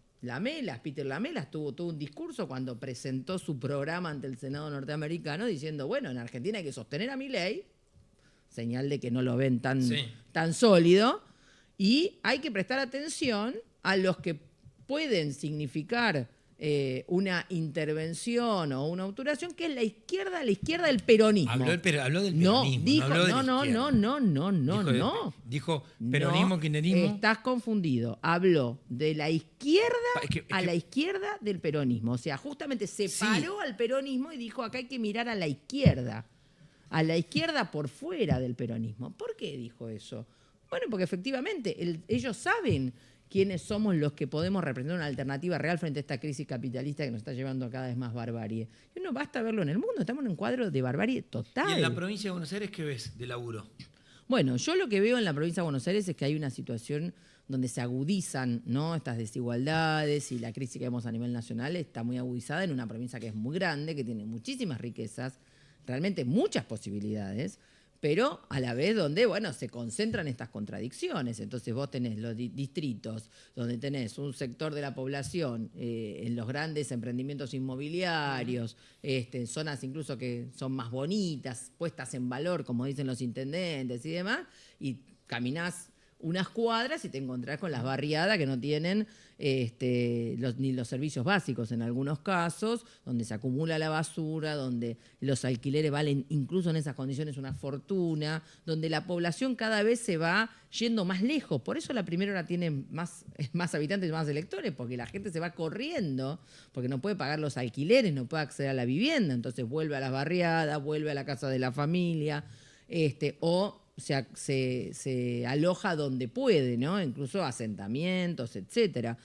Peter Lamelas, tuvo un discurso cuando presentó su programa ante el Senado norteamericano diciendo, bueno, en Argentina hay que sostener a Milei, señal de que no lo ven tan sólido, y hay que prestar atención a los que pueden significar una intervención o una autoración, que es la izquierda del peronismo. Habló del peronismo. Dijo peronismo, kirchnerismo. Estás confundido. Habló de la izquierda a la izquierda del peronismo. O sea, justamente separó al peronismo y dijo, acá hay que mirar a la izquierda por fuera del peronismo. ¿Por qué dijo eso? Bueno, porque efectivamente ellos saben quiénes somos los que podemos representar una alternativa real frente a esta crisis capitalista que nos está llevando a cada vez más barbarie. Y no basta verlo en el mundo, estamos en un cuadro de barbarie total. ¿Y en la provincia de Buenos Aires qué ves de laburo? Bueno, yo lo que veo en la provincia de Buenos Aires es que hay una situación donde se agudizan, ¿no?, estas desigualdades, y la crisis que vemos a nivel nacional está muy agudizada en una provincia que es muy grande, que tiene muchísimas riquezas, realmente muchas posibilidades, pero a la vez donde, bueno, se concentran estas contradicciones. Entonces vos tenés los distritos donde tenés un sector de la población en los grandes emprendimientos inmobiliarios, zonas incluso que son más bonitas, puestas en valor, como dicen los intendentes y demás, y caminás unas cuadras y te encontrás con las barriadas que no tienen ni los servicios básicos en algunos casos, donde se acumula la basura, donde los alquileres valen incluso en esas condiciones una fortuna, donde la población cada vez se va yendo más lejos. Por eso la primera hora tiene más habitantes y más electores, porque la gente se va corriendo, porque no puede pagar los alquileres, no puede acceder a la vivienda, entonces vuelve a las barriadas, vuelve a la casa de la familia, o se aloja donde puede, ¿no? Incluso asentamientos, etcétera.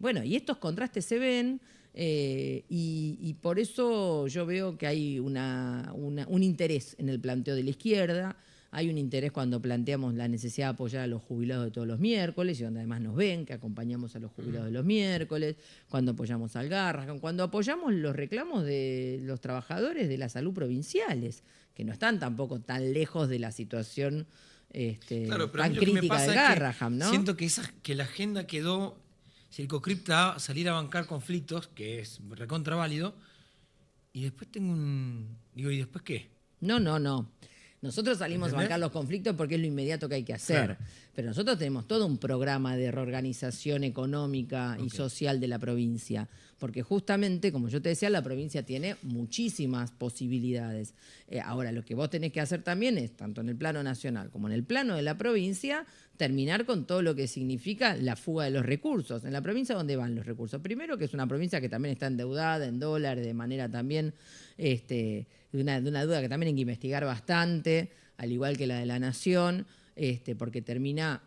Bueno, y estos contrastes se ven y por eso yo veo que hay un interés en el planteo de la izquierda. Hay un interés cuando planteamos la necesidad de apoyar a los jubilados de todos los miércoles, y donde además nos ven que acompañamos a los jubilados de los miércoles, cuando apoyamos al Garrahan, cuando apoyamos los reclamos de los trabajadores de la salud provinciales, que no están tampoco tan lejos de la situación claro, pero tan crítica del Garrahan, ¿no? Siento que la agenda quedó, si el COCRIP va a salir a bancar conflictos, que es recontra válido, y después ¿y después qué? No. Nosotros salimos ¿Entendés? a bancar los conflictos porque es lo inmediato que hay que hacer. Claro. Pero nosotros tenemos todo un programa de reorganización económica y social de la provincia. Porque justamente, como yo te decía, la provincia tiene muchísimas posibilidades. Ahora, lo que vos tenés que hacer también es, tanto en el plano nacional como en el plano de la provincia, terminar con todo lo que significa la fuga de los recursos. En la provincia, ¿dónde van los recursos? Primero, que es una provincia que también está endeudada en dólares, de manera también de una deuda que también hay que investigar bastante, al igual que la de la Nación, porque termina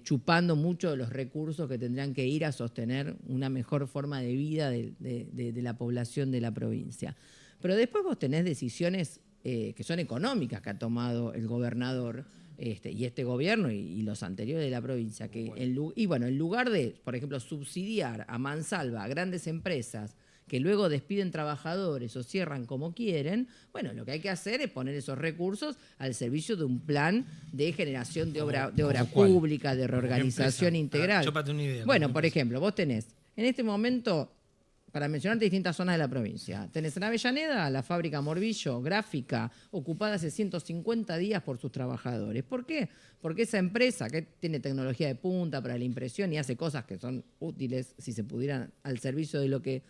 chupando mucho de los recursos que tendrían que ir a sostener una mejor forma de vida de la población de la provincia. Pero después vos tenés decisiones que son económicas que ha tomado el gobernador y este gobierno y los anteriores de la provincia. En lugar de, por ejemplo, subsidiar a mansalva a grandes empresas que luego despiden trabajadores o cierran como quieren, bueno, lo que hay que hacer es poner esos recursos al servicio de un plan de generación de obra pública, de reorganización integral. Chópate una idea. Bueno, por ejemplo, vos tenés, en este momento, para mencionarte distintas zonas de la provincia, tenés en Avellaneda la fábrica Morbillo, gráfica, ocupada hace 150 días por sus trabajadores. ¿Por qué? Porque esa empresa que tiene tecnología de punta para la impresión y hace cosas que son útiles si se pudieran al servicio de lo que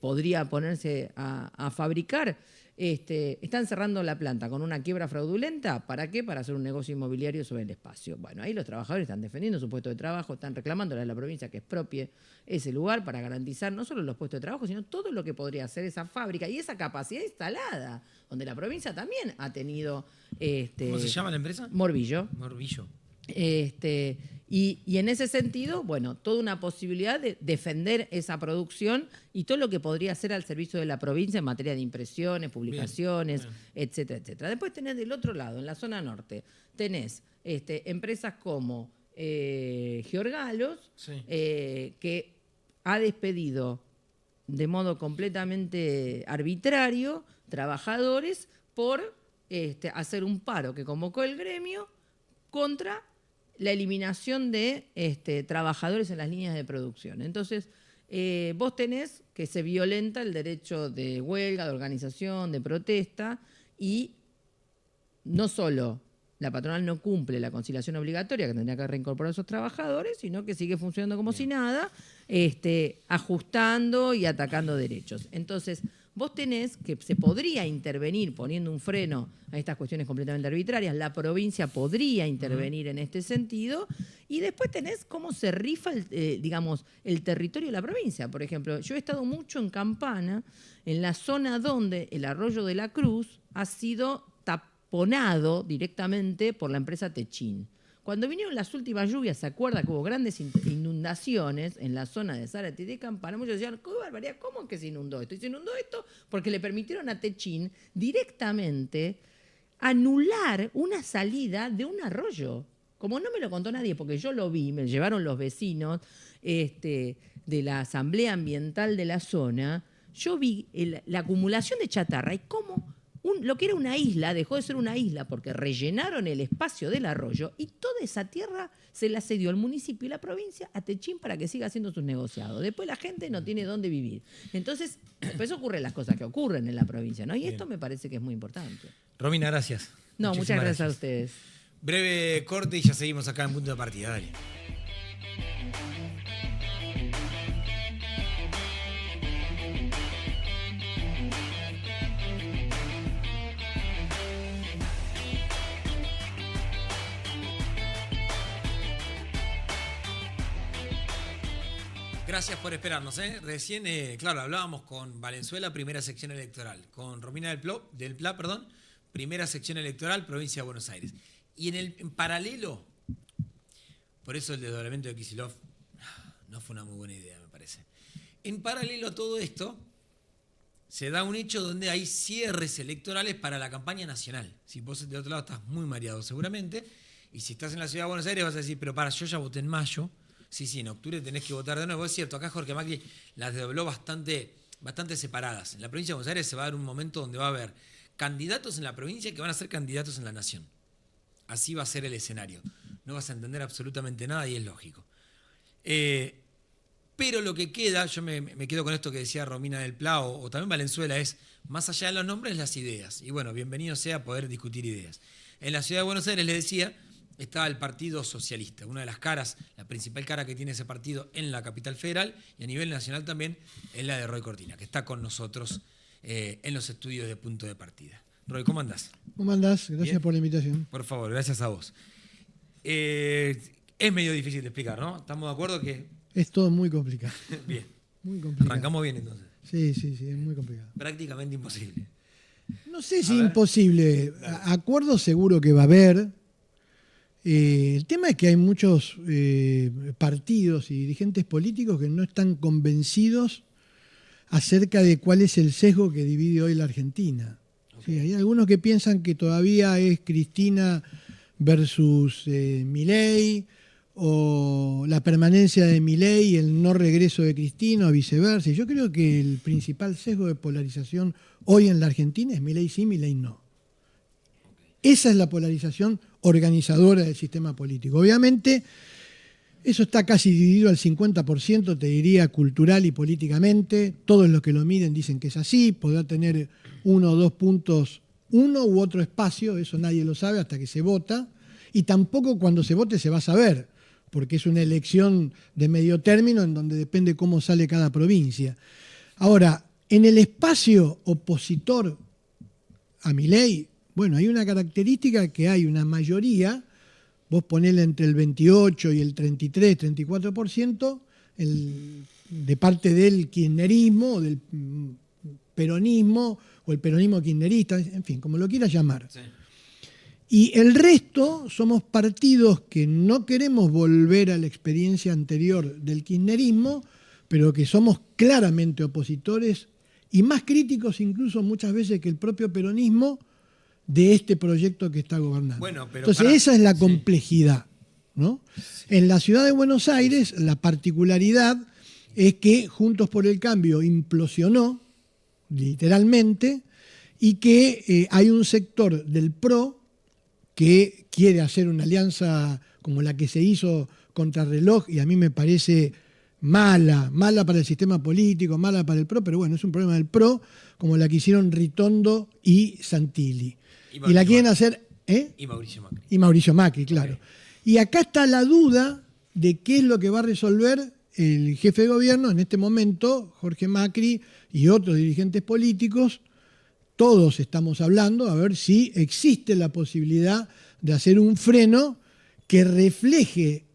podría ponerse a fabricar, están cerrando la planta con una quiebra fraudulenta. ¿Para qué? Para hacer un negocio inmobiliario sobre el espacio. Bueno, ahí los trabajadores están defendiendo su puesto de trabajo, están reclamando a la provincia que expropie ese lugar para garantizar no solo los puestos de trabajo, sino todo lo que podría hacer esa fábrica y esa capacidad instalada, donde la provincia también ha tenido... ¿Cómo se llama la empresa? Morbillo. Y en ese sentido, bueno, toda una posibilidad de defender esa producción y todo lo que podría ser al servicio de la provincia en materia de impresiones, publicaciones, bien. Etcétera, etcétera. Después tenés del otro lado, en la zona norte, tenés empresas como Georgalos, sí. Que ha despedido de modo completamente arbitrario trabajadores por hacer un paro que convocó el gremio contra la eliminación de trabajadores en las líneas de producción. Entonces, vos tenés que se violenta el derecho de huelga, de organización, de protesta, y no solo la patronal no cumple la conciliación obligatoria, que tendría que reincorporar a esos trabajadores, sino que sigue funcionando como si nada, ajustando y atacando derechos. Entonces, vos tenés que se podría intervenir poniendo un freno a estas cuestiones completamente arbitrarias, la provincia podría intervenir en este sentido, y después tenés cómo se rifa el territorio de la provincia. Por ejemplo, yo he estado mucho en Campana, en la zona donde el arroyo de la Cruz ha sido taponado directamente por la empresa Techín. Cuando vinieron las últimas lluvias, ¿se acuerda que hubo grandes inundaciones en la zona de Zárate y de Campana? Muchos decían, ¡qué barbaridad! ¿Cómo que se inundó esto? Y se inundó esto porque le permitieron a Techín directamente anular una salida de un arroyo. Como no me lo contó nadie, porque yo lo vi, me llevaron los vecinos de la Asamblea Ambiental de la zona, yo vi la acumulación de chatarra y cómo Lo que era una isla dejó de ser una isla porque rellenaron el espacio del arroyo y toda esa tierra se la cedió el municipio y la provincia a Techín para que siga haciendo sus negociados. Después la gente no tiene dónde vivir. Entonces, después ocurren las cosas que ocurren en la provincia, ¿no? Y esto me parece que es muy importante. Romina, gracias. No, Muchísimas muchas gracias a ustedes. Breve corte y ya seguimos acá en Punto de Partida. Dale. Gracias por esperarnos. Recién, claro, hablábamos con Valenzuela, primera sección electoral, con Romina del Pla, primera sección electoral, provincia de Buenos Aires. Y en paralelo, por eso el desdoblamiento de Kicillof no fue una muy buena idea, me parece. En paralelo a todo esto, se da un hecho donde hay cierres electorales para la campaña nacional. Si vos de otro lado estás muy mareado seguramente, y si estás en la ciudad de Buenos Aires vas a decir, pero yo ya voté en mayo. Sí, en octubre tenés que votar de nuevo. Es cierto, acá Jorge Macri las desdobló bastante separadas. En la provincia de Buenos Aires se va a dar un momento donde va a haber candidatos en la provincia que van a ser candidatos en la nación. Así va a ser el escenario. No vas a entender absolutamente nada y es lógico. Pero lo que queda, yo me quedo con esto que decía Romina del Pla o también Valenzuela, es más allá de los nombres, las ideas. Y bueno, bienvenido sea poder discutir ideas. En la ciudad de Buenos Aires, les decía, está el Partido Socialista, una de las caras, la principal cara que tiene ese partido en la capital federal y a nivel nacional también es la de Roy Cortina, que está con nosotros en los estudios de Punto de Partida. Roy, ¿cómo andás? ¿Cómo andás? Gracias ¿Bien? Por la invitación. Por favor, gracias a vos. Es medio difícil de explicar, ¿no? ¿Estamos de acuerdo que...? Es todo muy complicado. Bien. Muy complicado. Arrancamos bien entonces. Sí, es muy complicado. Prácticamente imposible. No sé si imposible. Acuerdos seguro que va a haber. El tema es que hay muchos partidos y dirigentes políticos que no están convencidos acerca de cuál es el sesgo que divide hoy la Argentina. Okay. Sí, hay algunos que piensan que todavía es Cristina versus Milei, o la permanencia de Milei y el no regreso de Cristina, o viceversa. Y yo creo que el principal sesgo de polarización hoy en la Argentina es Milei sí, Milei no. Esa es la polarización organizadora del sistema político. Obviamente, eso está casi dividido al 50%, te diría, cultural y políticamente. Todos los que lo miden dicen que es así. Podrá tener 1 o 2 puntos, uno u otro espacio, eso nadie lo sabe hasta que se vota. Y tampoco cuando se vote se va a saber, porque es una elección de medio término en donde depende cómo sale cada provincia. Ahora, en el espacio opositor a Milei, bueno, hay una característica que hay una mayoría, vos ponele entre el 28 y el 33, 34%, de parte del kirchnerismo, o del peronismo, o el peronismo kirchnerista, en fin, como lo quieras llamar. Sí. Y el resto somos partidos que no queremos volver a la experiencia anterior del kirchnerismo, pero que somos claramente opositores y más críticos incluso muchas veces que el propio peronismo de este proyecto que está gobernando. Bueno, pero entonces esa es la complejidad, ¿no? Sí. En la ciudad de Buenos Aires la particularidad es que Juntos por el Cambio implosionó, literalmente, y que hay un sector del PRO que quiere hacer una alianza como la que se hizo contra Reloj, y a mí me parece mala para el sistema político, mala para el PRO, pero bueno, es un problema del PRO, como la que hicieron Ritondo y Santilli. Y la quieren hacer... Y Mauricio Macri. Y Mauricio Macri, claro. Okay. Y acá está la duda de qué es lo que va a resolver el jefe de gobierno en este momento, Jorge Macri y otros dirigentes políticos. Todos estamos hablando a ver si existe la posibilidad de hacer un freno que refleje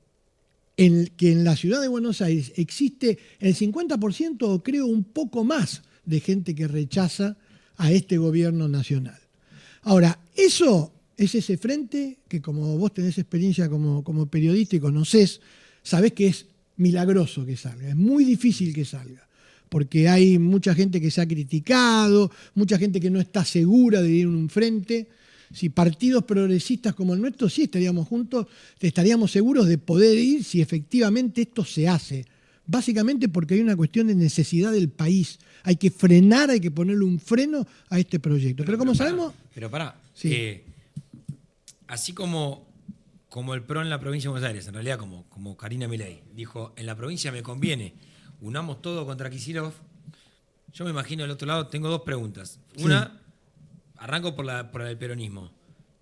que en la ciudad de Buenos Aires existe el 50% o creo un poco más de gente que rechaza a este gobierno nacional. Ahora, eso es ese frente que como vos tenés experiencia como periodista y conocés, sabés que es milagroso que salga, es muy difícil que salga, porque hay mucha gente que se ha criticado, mucha gente que no está segura de ir en un frente. Si partidos progresistas como el nuestro sí estaríamos juntos, estaríamos seguros de poder ir si efectivamente esto se hace. básicamente porque hay una cuestión de necesidad del país. Hay que frenar, hay que ponerle un freno a este proyecto. Pero como sabemos... Pero pará, Sí. así como el PRO en la provincia de Buenos Aires, en realidad como Karina Milei, dijo, en la provincia me conviene, unamos todo contra Kicillof, yo me imagino del otro lado, tengo dos preguntas. Una, arranco por la del peronismo.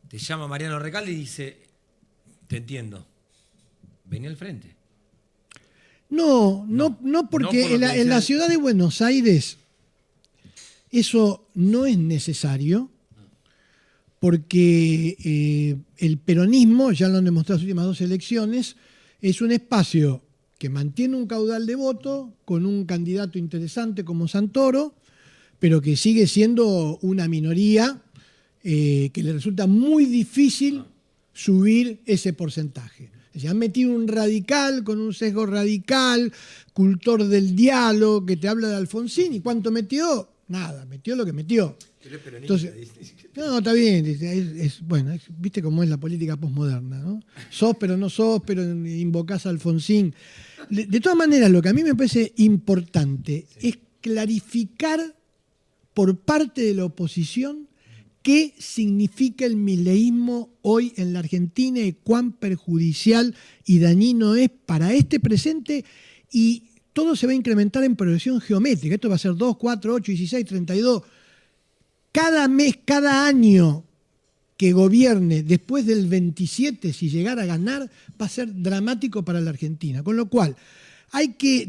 Te llama Mariano Recalde y dice, te entiendo, vení al frente. No, porque No por lo que en la dice- ciudad de Buenos Aires eso no es necesario, porque el peronismo, ya lo han demostrado las últimas 2 elecciones, es un espacio que mantiene un caudal de voto con un candidato interesante como Santoro, pero que sigue siendo una minoría que le resulta muy difícil subir ese porcentaje. Se han metido un radical con un sesgo radical, cultor del diálogo, que te habla de Alfonsín. ¿Y cuánto metió? Nada, metió lo que metió. Entonces, no, está bien. Bueno, viste cómo es la política posmoderna, ¿no? Sos, pero no sos, pero invocás a Alfonsín. De todas maneras, lo que a mí me parece importante es clarificar por parte de la oposición qué significa el mileísmo hoy en la Argentina y cuán perjudicial y dañino es para este presente, y todo se va a incrementar en progresión geométrica. Esto va a ser 2, 4, 8, 16, 32. Cada mes, cada año que gobierne después del 27, si llegara a ganar, va a ser dramático para la Argentina. Con lo cual, hay que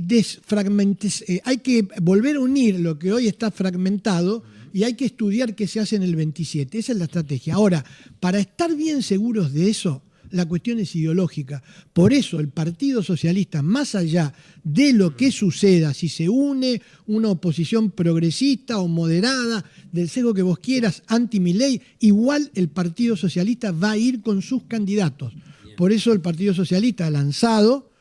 volver a unir lo que hoy está fragmentado y hay que estudiar qué se hace en el 27. Esa es la estrategia. Ahora, para estar bien seguros de eso, la cuestión es ideológica. Por eso el Partido Socialista, más allá de lo que suceda, si se une una oposición progresista o moderada, del sesgo que vos quieras, anti-Milei, igual el Partido Socialista va a ir con sus candidatos. Por eso el Partido Socialista ha lanzado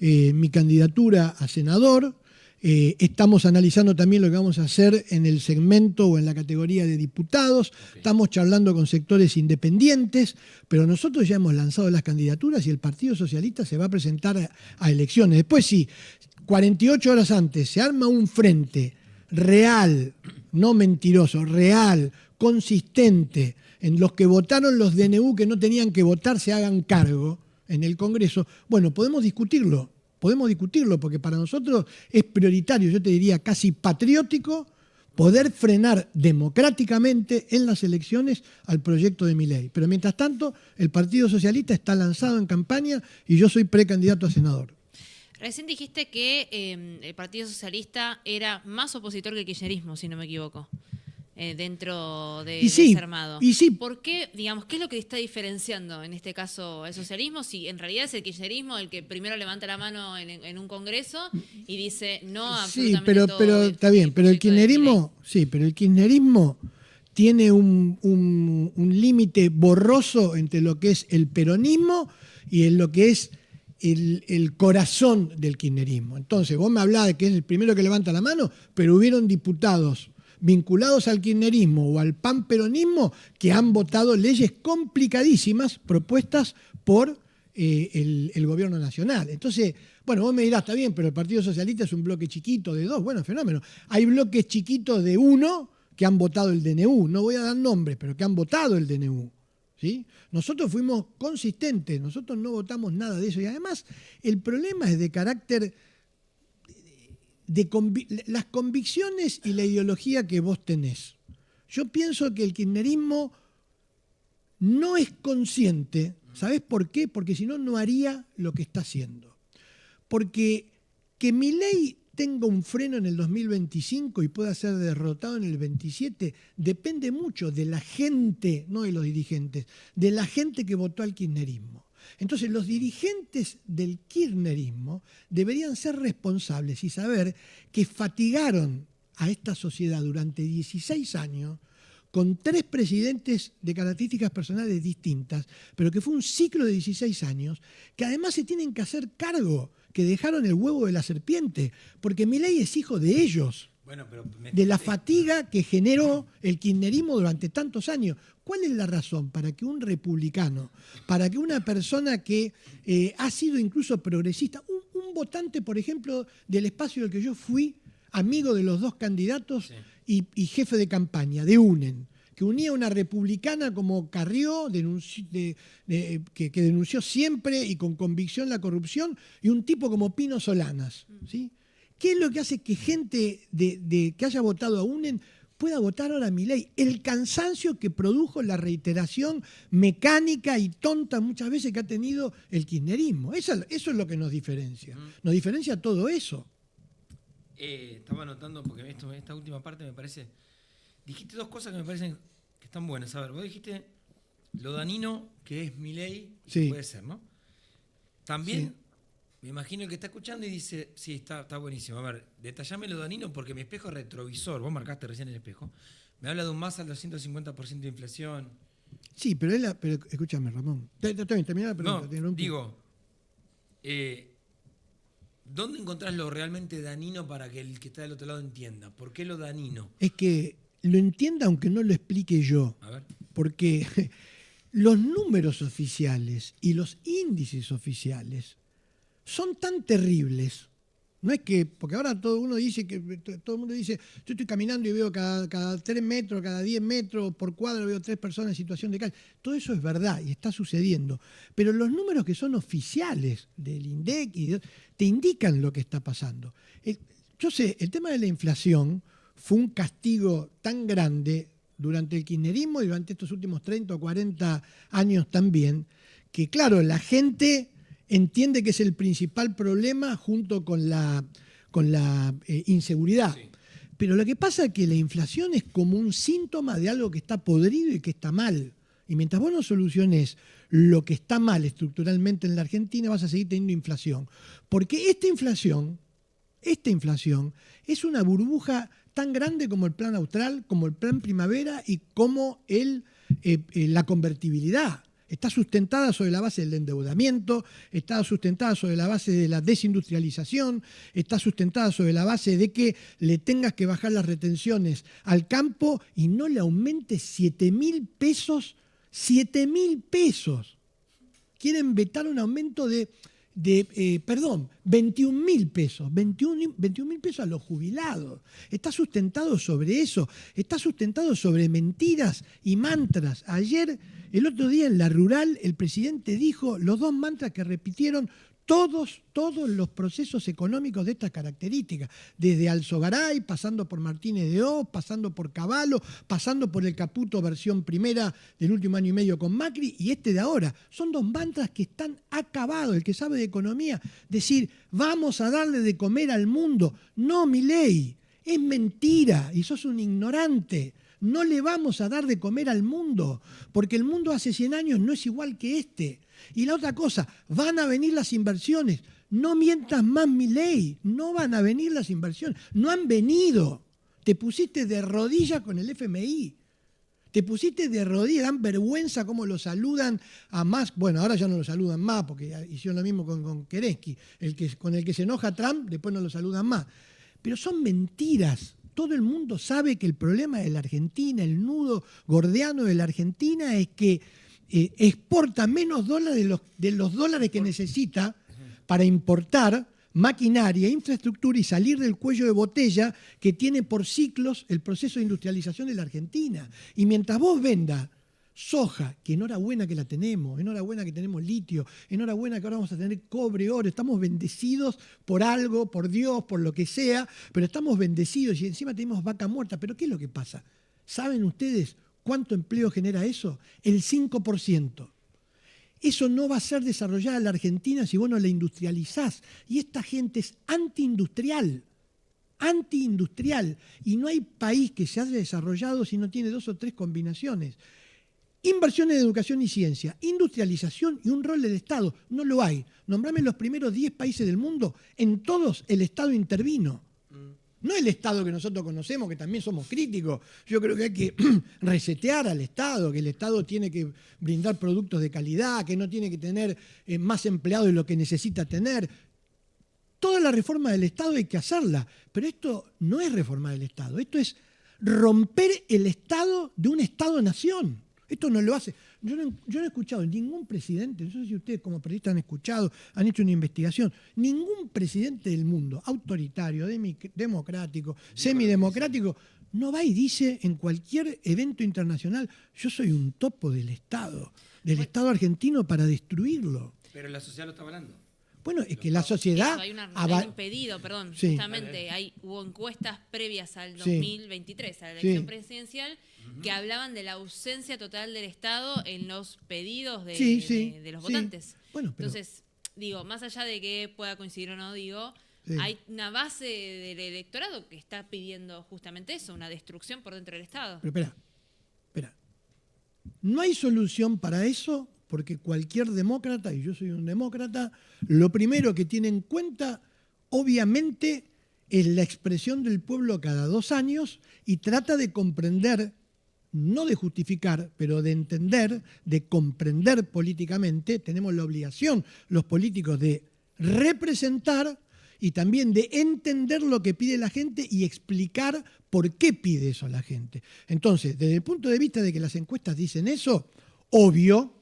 mi candidatura a senador. Estamos analizando también lo que vamos a hacer en el segmento o en la categoría de diputados. Estamos charlando con sectores independientes, pero nosotros ya hemos lanzado las candidaturas y el Partido Socialista se va a presentar a elecciones. Después, si 48 horas antes se arma un frente real, no mentiroso, real, consistente, en los que votaron los DNU que no tenían que votar se hagan cargo en el Congreso, bueno, podemos discutirlo, porque para nosotros es prioritario, yo te diría casi patriótico, poder frenar democráticamente en las elecciones al proyecto de Milei. Pero mientras tanto, el Partido Socialista está lanzado en campaña y yo soy precandidato a senador. Recién dijiste que el Partido Socialista era más opositor que el kirchnerismo, si no me equivoco, dentro de ese armado. Y sí. ¿Por qué, digamos, qué es lo que está diferenciando en este caso al socialismo? Si en realidad es el kirchnerismo el que primero levanta la mano en un congreso y dice no a absolutamente todo. Sí, pero está bien, pero el kirchnerismo tiene un límite borroso entre lo que es el peronismo y en lo que es el corazón del kirchnerismo. Entonces, vos me hablás de que es el primero que levanta la mano, pero hubieron diputados vinculados al kirchnerismo o al panperonismo que han votado leyes complicadísimas propuestas por el gobierno nacional. Entonces, bueno, vos me dirás, está bien, pero el Partido Socialista es un bloque chiquito de 2. Bueno, fenómeno. Hay bloques chiquitos de 1 que han votado el DNU. No voy a dar nombres, pero que han votado el DNU. ¿Sí? Nosotros fuimos consistentes, nosotros no votamos nada de eso. Y además, el problema es de carácter de las convicciones y la ideología que vos tenés. Yo pienso que el kirchnerismo no es consciente. ¿Sabés por qué? Porque si no, no haría lo que está haciendo. Porque que Milei tenga un freno en el 2025 y pueda ser derrotado en el 27 depende mucho de la gente, no de los dirigentes, de la gente que votó al kirchnerismo. Entonces, los dirigentes del kirchnerismo deberían ser responsables y saber que fatigaron a esta sociedad durante 16 años con 3 presidentes de características personales distintas, pero que fue un ciclo de 16 años, que además se tienen que hacer cargo, que dejaron el huevo de la serpiente, porque Milei es hijo de ellos. Bueno, pero de la fatiga que generó el kirchnerismo durante tantos años. ¿Cuál es la razón para que un republicano, para que una persona que ha sido incluso progresista, un votante, por ejemplo, del espacio del que yo fui amigo de los dos candidatos y jefe de campaña, de UNEN, que unía una republicana como Carrió, que denunció siempre y con convicción la corrupción, y un tipo como Pino Solanas. ¿Sí? ¿Qué es lo que hace que gente que haya votado a UNEN pueda votar ahora a Milei? El cansancio que produjo la reiteración mecánica y tonta muchas veces que ha tenido el kirchnerismo. Eso es lo que nos diferencia. Nos diferencia todo eso. Estaba anotando porque esta última parte me parece... Dijiste dos cosas que me parecen que están buenas. A ver, vos dijiste lo danino que es Milei, sí. Puede ser, ¿no? También... Sí. Me imagino el que está escuchando y dice, sí, está buenísimo. A ver, detallame lo danino porque mi espejo retrovisor, vos marcaste recién el espejo, me habla de un Massa al 250% de inflación. Sí, pero escúchame, Ramón. Terminá la pregunta. No, digo, ¿dónde encontrás lo realmente danino para que el que está del otro lado entienda? ¿Por qué lo danino? Es que lo entienda aunque no lo explique yo. A ver. Porque los números oficiales y los índices oficiales son tan terribles. No es que, porque ahora todo el mundo dice, yo estoy caminando y veo cada 3 metros, cada 10 metros por cuadro veo 3 personas en situación de calle. Todo eso es verdad y está sucediendo. Pero los números que son oficiales del INDEC te indican lo que está pasando. Yo sé, el tema de la inflación fue un castigo tan grande durante el kirchnerismo y durante estos últimos 30 o 40 años también, que claro, la gente entiende que es el principal problema junto con la inseguridad. Sí. Pero lo que pasa es que la inflación es como un síntoma de algo que está podrido y que está mal. Y mientras vos no soluciones lo que está mal estructuralmente en la Argentina, vas a seguir teniendo inflación. Porque esta inflación es una burbuja tan grande como el plan austral, como el plan primavera y como la convertibilidad. Está sustentada sobre la base del endeudamiento, está sustentada sobre la base de la desindustrialización, está sustentada sobre la base de que le tengas que bajar las retenciones al campo y no le aumentes 7.000 pesos. 7.000 pesos. Quieren vetar un aumento de 21.000 pesos. 21.000 pesos a los jubilados. Está sustentado sobre eso. Está sustentado sobre mentiras y mantras. El otro día en la rural, el presidente dijo los 2 mantras que repitieron todos los procesos económicos de estas características, desde Alzogaray, pasando por Martínez de Oz, pasando por Cavallo, pasando por el Caputo versión primera del último año y medio con Macri y este de ahora. Son 2 mantras que están acabados. El que sabe de economía, decir, vamos a darle de comer al mundo. No, Milei, es mentira y sos un ignorante. No le vamos a dar de comer al mundo, porque el mundo hace 100 años no es igual que este. Y la otra cosa, van a venir las inversiones. No mientas más, Milei, no van a venir las inversiones. No han venido. Te pusiste de rodillas con el FMI. Te pusiste de rodillas, dan vergüenza cómo lo saludan a más. Bueno, ahora ya no lo saludan más, porque hicieron lo mismo con Kerensky. Con el que se enoja Trump, después no lo saludan más. Pero son mentiras. Todo el mundo sabe que el problema de la Argentina, el nudo gordiano de la Argentina es que exporta menos dólares de los dólares que necesita para importar maquinaria, infraestructura y salir del cuello de botella que tiene por ciclos el proceso de industrialización de la Argentina. Y mientras vos vendas soja, que enhorabuena que la tenemos, enhorabuena que tenemos litio, enhorabuena que ahora vamos a tener cobre, oro, estamos bendecidos por algo, por Dios, por lo que sea, pero estamos bendecidos y encima tenemos vaca muerta. ¿Pero qué es lo que pasa? ¿Saben ustedes cuánto empleo genera eso? El 5%. Eso no va a ser desarrollada la Argentina si vos no la industrializás. Y esta gente es antiindustrial. Y no hay país que se haya desarrollado si no tiene 2 o 3 combinaciones. Inversiones de educación y ciencia, industrialización y un rol del Estado. No lo hay. Nombrame los primeros 10 países del mundo. En todos el Estado intervino. No el Estado que nosotros conocemos, que también somos críticos. Yo creo que hay que resetear al Estado, que el Estado tiene que brindar productos de calidad, que no tiene que tener más empleados de lo que necesita tener. Toda la reforma del Estado hay que hacerla, pero esto no es reforma del Estado. Esto es romper el Estado de un Estado-nación. Esto no lo hace. Yo no he escuchado ningún presidente, no sé si ustedes como periodistas han escuchado, han hecho una investigación, ningún presidente del mundo, autoritario, democrático, semidemocrático, no va y dice en cualquier evento internacional, yo soy un topo del Estado argentino para destruirlo. Pero la sociedad lo está hablando. Bueno, es que la sociedad... Eso, hay un pedido, perdón, Sí. justamente, hubo encuestas previas al 2023, a la elección Sí. presidencial, que hablaban de la ausencia total del Estado en los pedidos de los Sí. votantes. Bueno, pero- Entonces, digo, más allá de que pueda coincidir o no, digo, Sí. hay una base del electorado que está pidiendo justamente eso, una destrucción por dentro del Estado. Pero espera. No hay solución para eso porque cualquier demócrata, y yo soy un demócrata, lo primero que tiene en cuenta, obviamente, es la expresión del pueblo cada 2 años y trata de comprender, no de justificar, pero de entender, de comprender políticamente. Tenemos la obligación, los políticos, de representar y también de entender lo que pide la gente y explicar por qué pide eso la gente. Entonces, desde el punto de vista de que las encuestas dicen eso, obvio,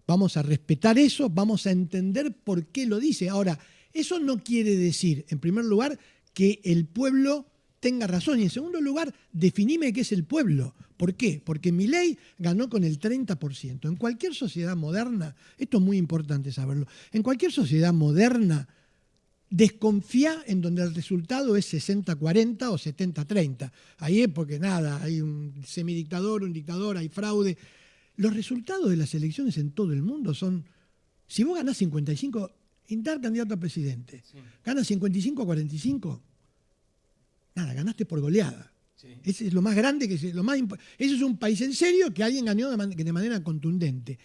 vamos a respetar eso, vamos a entender por qué lo dice. Ahora, eso no quiere decir, en primer lugar, que el pueblo tenga razón. Y en segundo lugar, definime qué es el pueblo. ¿Por qué? Porque Milei ganó con el 30%. En cualquier sociedad moderna, esto es muy importante saberlo, en cualquier sociedad moderna, desconfía en donde el resultado es 60-40 o 70-30. Ahí es porque nada, hay un semidictador, un dictador, hay fraude. Los resultados de las elecciones en todo el mundo son, si vos ganás 55, dar candidato a presidente, ganas 55-45, nada, ganaste por goleada. Ese es lo más grande, eso es un país en serio que alguien ganó de manera contundente.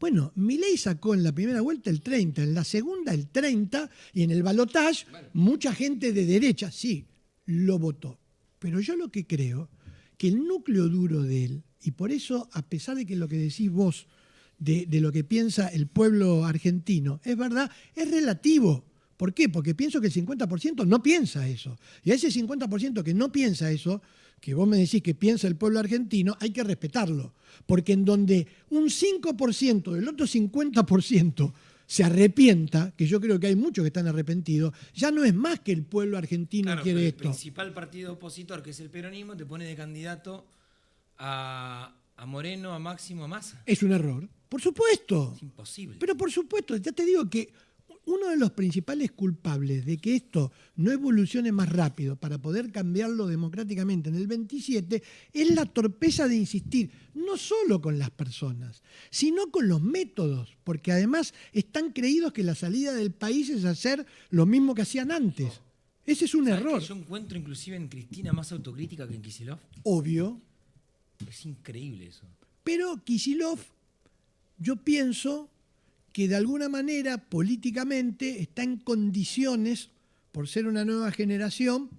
Bueno, Milei sacó en la primera vuelta el 30, en la segunda el 30, y en el balotaje mucha gente de derecha, sí, lo votó. Pero yo lo que creo, que el núcleo duro de él, y por eso, a pesar de que lo que decís vos, de lo que piensa el pueblo argentino, es verdad, es relativo. ¿Por qué? Porque pienso que el 50% no piensa eso. Y a ese 50% que no piensa eso, que vos me decís que piensa el pueblo argentino, hay que respetarlo. Porque en donde un 5% del otro 50% se arrepienta, que yo creo que hay muchos que están arrepentidos, ya no es más que el pueblo argentino quiere esto. El principal partido opositor, que es el peronismo, te pone de candidato a Moreno, a Máximo, a Massa. Es un error. Por supuesto. Es imposible. Pero por supuesto, ya te digo que uno de los principales culpables de que esto no evolucione más rápido para poder cambiarlo democráticamente en el 27 es la torpeza de insistir no solo con las personas, sino con los métodos, porque además están creídos que la salida del país es hacer lo mismo que hacían antes. Ese es un error. Yo encuentro inclusive en Cristina más autocrítica que en Kicillof. Obvio. Es increíble eso. Pero Kicillof, yo pienso que de alguna manera políticamente está en condiciones, por ser una nueva generación,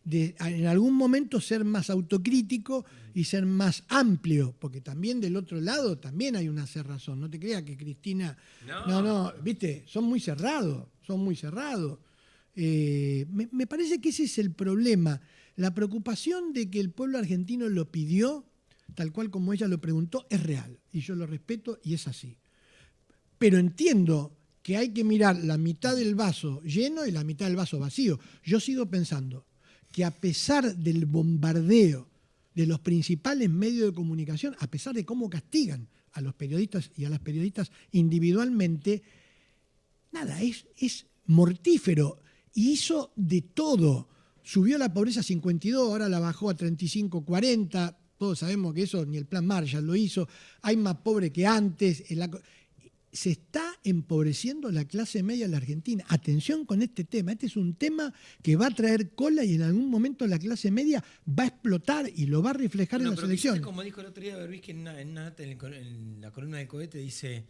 de en algún momento ser más autocrítico y ser más amplio, porque también del otro lado también hay una cerrazón. No te creas que Cristina... No, viste, son muy cerrados. Me parece que ese es el problema. La preocupación de que el pueblo argentino lo pidió, tal cual como ella lo preguntó, es real. Y yo lo respeto y es así. Pero entiendo que hay que mirar la mitad del vaso lleno y la mitad del vaso vacío. Yo sigo pensando que a pesar del bombardeo de los principales medios de comunicación, a pesar de cómo castigan a los periodistas y a las periodistas individualmente, nada, es mortífero. Y hizo de todo. Subió la pobreza a 52, ahora la bajó a 35, 40. Todos sabemos que eso ni el plan Marshall lo hizo. Hay más pobre que antes. Se está empobreciendo la clase media en la Argentina. Atención con este tema. Este es un tema que va a traer cola y en algún momento la clase media va a explotar y lo va a reflejar en las elecciones. Como dijo el otro día Berbisky en una nota en la columna del Cohete, dice,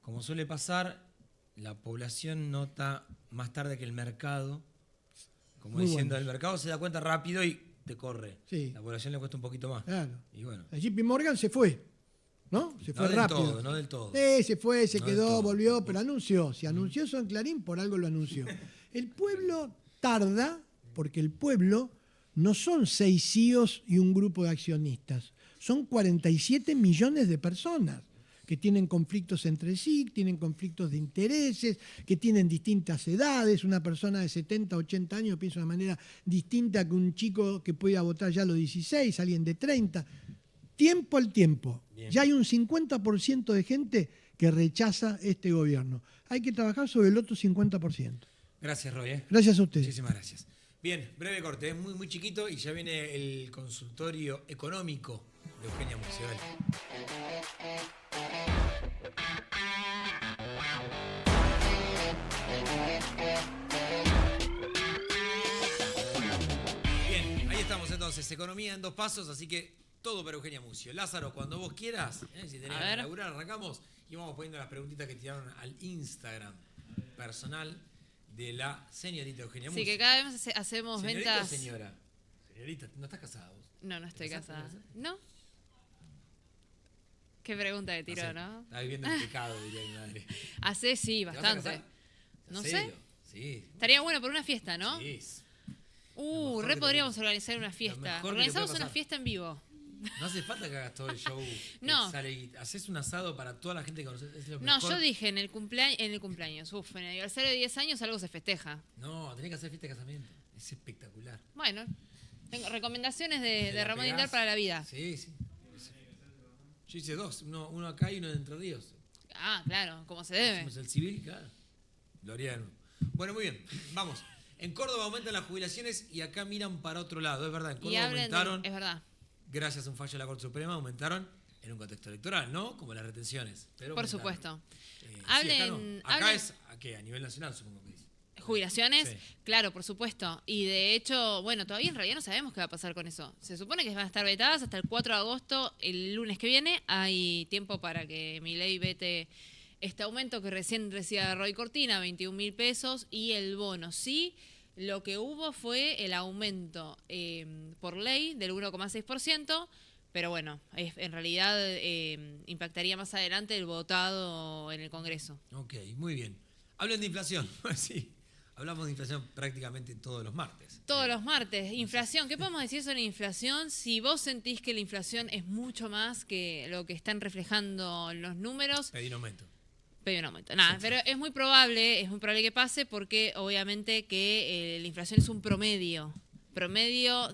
como suele pasar, la población nota más tarde que el mercado, como Muy diciendo, bueno. el mercado se da cuenta rápido y te corre. Sí. La población le cuesta un poquito más. Claro. Y bueno. El JP Morgan se fue, ¿no? Se fue No del rápido. todo, no del todo. Se fue, se No del quedó, todo. volvió, pero anunció. Si anunció eso en Clarín, por algo lo anunció. El pueblo tarda porque el pueblo no son 6 CEOs y un grupo de accionistas. son 47 millones de personas que tienen conflictos entre sí, tienen conflictos de intereses, que tienen distintas edades. Una persona de 70, 80 años piensa de una manera distinta que un chico que pueda votar ya a los 16, alguien de 30. Tiempo al tiempo. Bien. Ya hay un 50% de gente que rechaza este gobierno. Hay que trabajar sobre el otro 50%. Gracias, Roy. Gracias a ustedes. Muchísimas gracias. Bien, breve corte, es muy, muy chiquito y ya viene el consultorio económico de Eugenia Musial. Bien, ahí estamos entonces, economía en 2 pasos, así que todo para Eugenia Mucio. Lázaro, cuando vos quieras, si tenés que laburar, arrancamos y vamos poniendo las preguntitas que tiraron al Instagram personal de la señorita Eugenia Mucio. Sí, que cada vez hacemos ¿Señorita ventas. o señora? Señorita, ¿no estás casada vos? No, no estoy ¿Te casaste? casada. ¿No? Qué pregunta que tiró, sé, ¿no? Estás viviendo en pecado, diría mi madre. Hace, sí, ¿Te vas a bastante. casar? ¿En No serio? sé. Sí. Estaría bueno por una fiesta, ¿no? Sí. Lo mejor Re que te podríamos puede- organizar una lo fiesta. mejor que te Organizamos puede una pasar. fiesta en vivo. No hace falta que hagas todo el show. No. Haces un asado para toda la gente que conoces. Es lo No, mejor. yo dije en el cumpleaños, en el aniversario de 10 años algo se festeja. No, tenés que hacer fiesta de casamiento. Es espectacular. Bueno, tengo recomendaciones de la Ramón pegás. Hildar para la vida. Sí, sí. Yo hice 2, uno acá y uno de Entre Ríos. Ah, claro, como se debe. Hicimos el civil, claro. Lo haría de nuevo. Bueno, muy bien, vamos. En Córdoba aumentan las jubilaciones y acá miran para otro lado. Es verdad, en Y Córdoba hablen, aumentaron, es verdad. gracias a un fallo de la Corte Suprema, aumentaron en un contexto electoral, ¿no? Como las retenciones. Pero Por aumentaron. supuesto. Sí, Hablen, acá no. Acá hablen- es, ¿a qué? A nivel nacional, supongo que dice. ¿Jubilaciones? Sí. Claro, por supuesto. Y de hecho, bueno, todavía en realidad no sabemos qué va a pasar con eso. Se supone que van a estar vetadas hasta el 4 de agosto, el lunes que viene. Hay tiempo para que Milei vete este aumento que recién decía Roy Cortina, 21.000 pesos, y el bono. Sí, lo que hubo fue el aumento por ley del 1,6%, pero bueno, en realidad impactaría más adelante el votado en el Congreso. Ok, muy bien. Hablen de inflación. Sí, hablamos de inflación prácticamente todos los martes. Todos los martes. Inflación. ¿Qué podemos decir sobre inflación? Si vos sentís que la inflación es mucho más que lo que están reflejando los números, Pedí un aumento. pedí un aumento. Nada, pero es muy probable que pase porque obviamente que la inflación es un promedio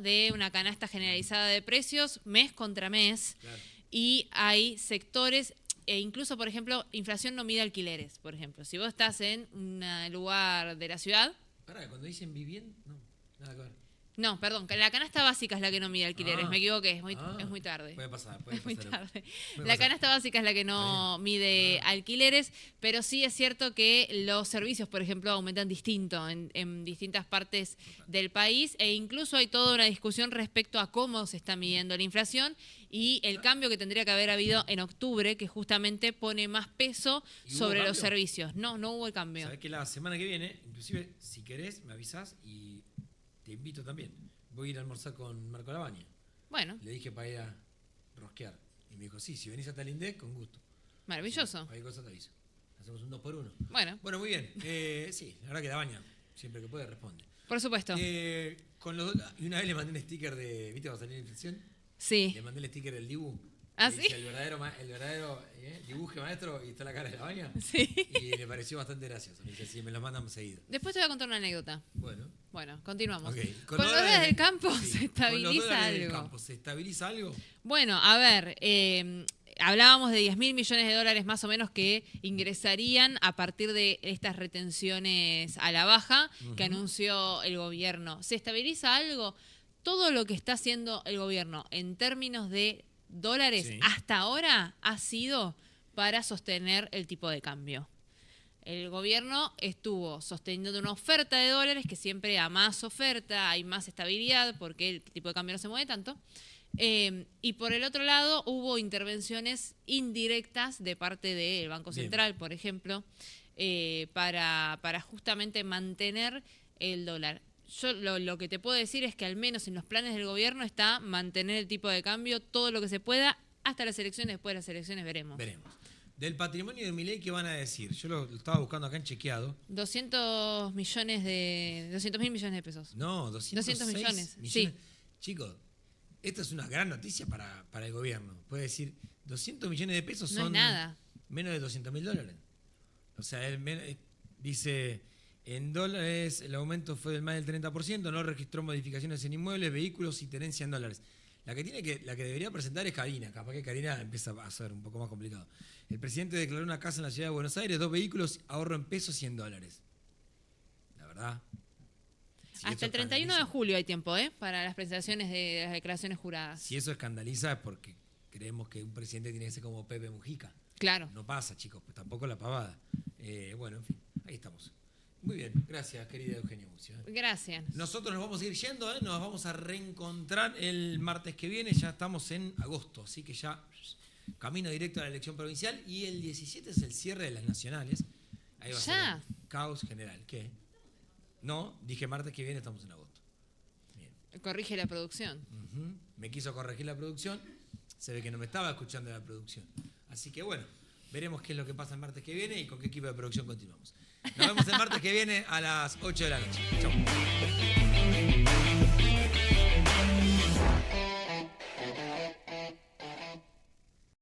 de una canasta generalizada de precios mes contra mes. Claro. Y hay sectores, e incluso, por ejemplo, inflación no mide alquileres, por ejemplo. Si vos estás en un lugar de la ciudad, Pará, cuando dicen vivienda, no, nada que ver. no, perdón, que la canasta básica es la que no mide alquileres, Ah. me equivoqué, es muy Ah, tarde. Puede pasar, Es muy puede tarde. Puede La pasar. canasta básica es la que no mide alquileres, pero sí es cierto que los servicios, por ejemplo, aumentan distinto en distintas partes del país e incluso hay toda una discusión respecto a cómo se está midiendo la inflación y el cambio que tendría que haber habido en octubre, que justamente pone más peso ¿Y hubo sobre los cambio? servicios. No hubo el cambio. Sabés que la semana que viene, inclusive, si querés, me avisás y te invito también. Voy a ir a almorzar con Marco Labaña. Bueno, Le dije para ir a rosquear. Y me dijo, sí, si venís a Talindé, con gusto. maravilloso. Cualquier cosa te aviso. Hacemos un 2x1. Bueno, Bueno, muy bien. Sí, la verdad que Labaña, siempre que puede, responde. por supuesto. Con los, y una vez le mandé un sticker de, ¿viste cuando salió la inflación? Sí. Le mandé el sticker del Dibu. ¿Ah, que sí? dice el verdadero dibuje maestro y está la cara de Labaña. Sí. Y le pareció bastante gracioso. Me dice, sí, me lo mandan seguido. Después te voy a contar una anécdota. Bueno. Bueno, continuamos. Ok. Con los dólares del campo sí, se con los estabiliza dólares del algo. campo, ¿se estabiliza algo? Bueno, a ver, hablábamos de 10.000 millones de dólares más o menos que ingresarían a partir de estas retenciones a la baja que anunció el gobierno. ¿Se estabiliza algo? Todo lo que está haciendo el gobierno en términos de dólares Sí. hasta ahora ha sido para sostener el tipo de cambio. El gobierno estuvo sosteniendo una oferta de dólares que siempre a más oferta hay más estabilidad porque el tipo de cambio no se mueve tanto. Y por el otro lado hubo intervenciones indirectas de parte del Banco Bien. Central, por ejemplo, para justamente mantener el dólar. Yo lo que te puedo decir es que al menos en los planes del gobierno está mantener el tipo de cambio todo lo que se pueda hasta las elecciones. Después de las elecciones veremos. Veremos. Del patrimonio de Milei, ¿qué van a decir? Yo lo estaba buscando acá en chequeado. 200.000 millones de pesos. No, 206 200 millones, millones. sí. Chicos, Esta es una gran noticia para el gobierno. Puede decir, 200 millones de pesos No son es nada. menos de $200.000. O sea, él dice, en dólares el aumento fue del más del 30%, no registró modificaciones en inmuebles, vehículos y tenencia en dólares. La que debería presentar es Karina, capaz que Karina empieza a ser un poco más complicado. El presidente declaró una casa en la ciudad de Buenos Aires, 2 vehículos, ahorro en pesos y en dólares. La verdad. Si Hasta el 31 de julio hay tiempo, para las presentaciones de las declaraciones juradas. Si eso escandaliza es porque creemos que un presidente tiene que ser como Pepe Mujica. Claro. No pasa, chicos, pues tampoco la pavada. Bueno, en fin, ahí estamos. Muy bien, gracias, querida Eugenia Mucio. Gracias. Nosotros nos vamos a ir yendo, nos vamos a reencontrar el martes que viene, ya estamos en agosto, así que ya camino directo a la elección provincial y el 17 es el cierre de las nacionales. Ahí va a ser un caos general. ¿Qué? No, dije martes que viene, estamos en agosto. Bien. Corrige la producción. Me quiso corregir la producción, se ve que no me estaba escuchando la producción. Así que bueno, veremos qué es lo que pasa el martes que viene y con qué equipo de producción continuamos. Nos vemos el martes que viene a las 8 de la noche. Chau.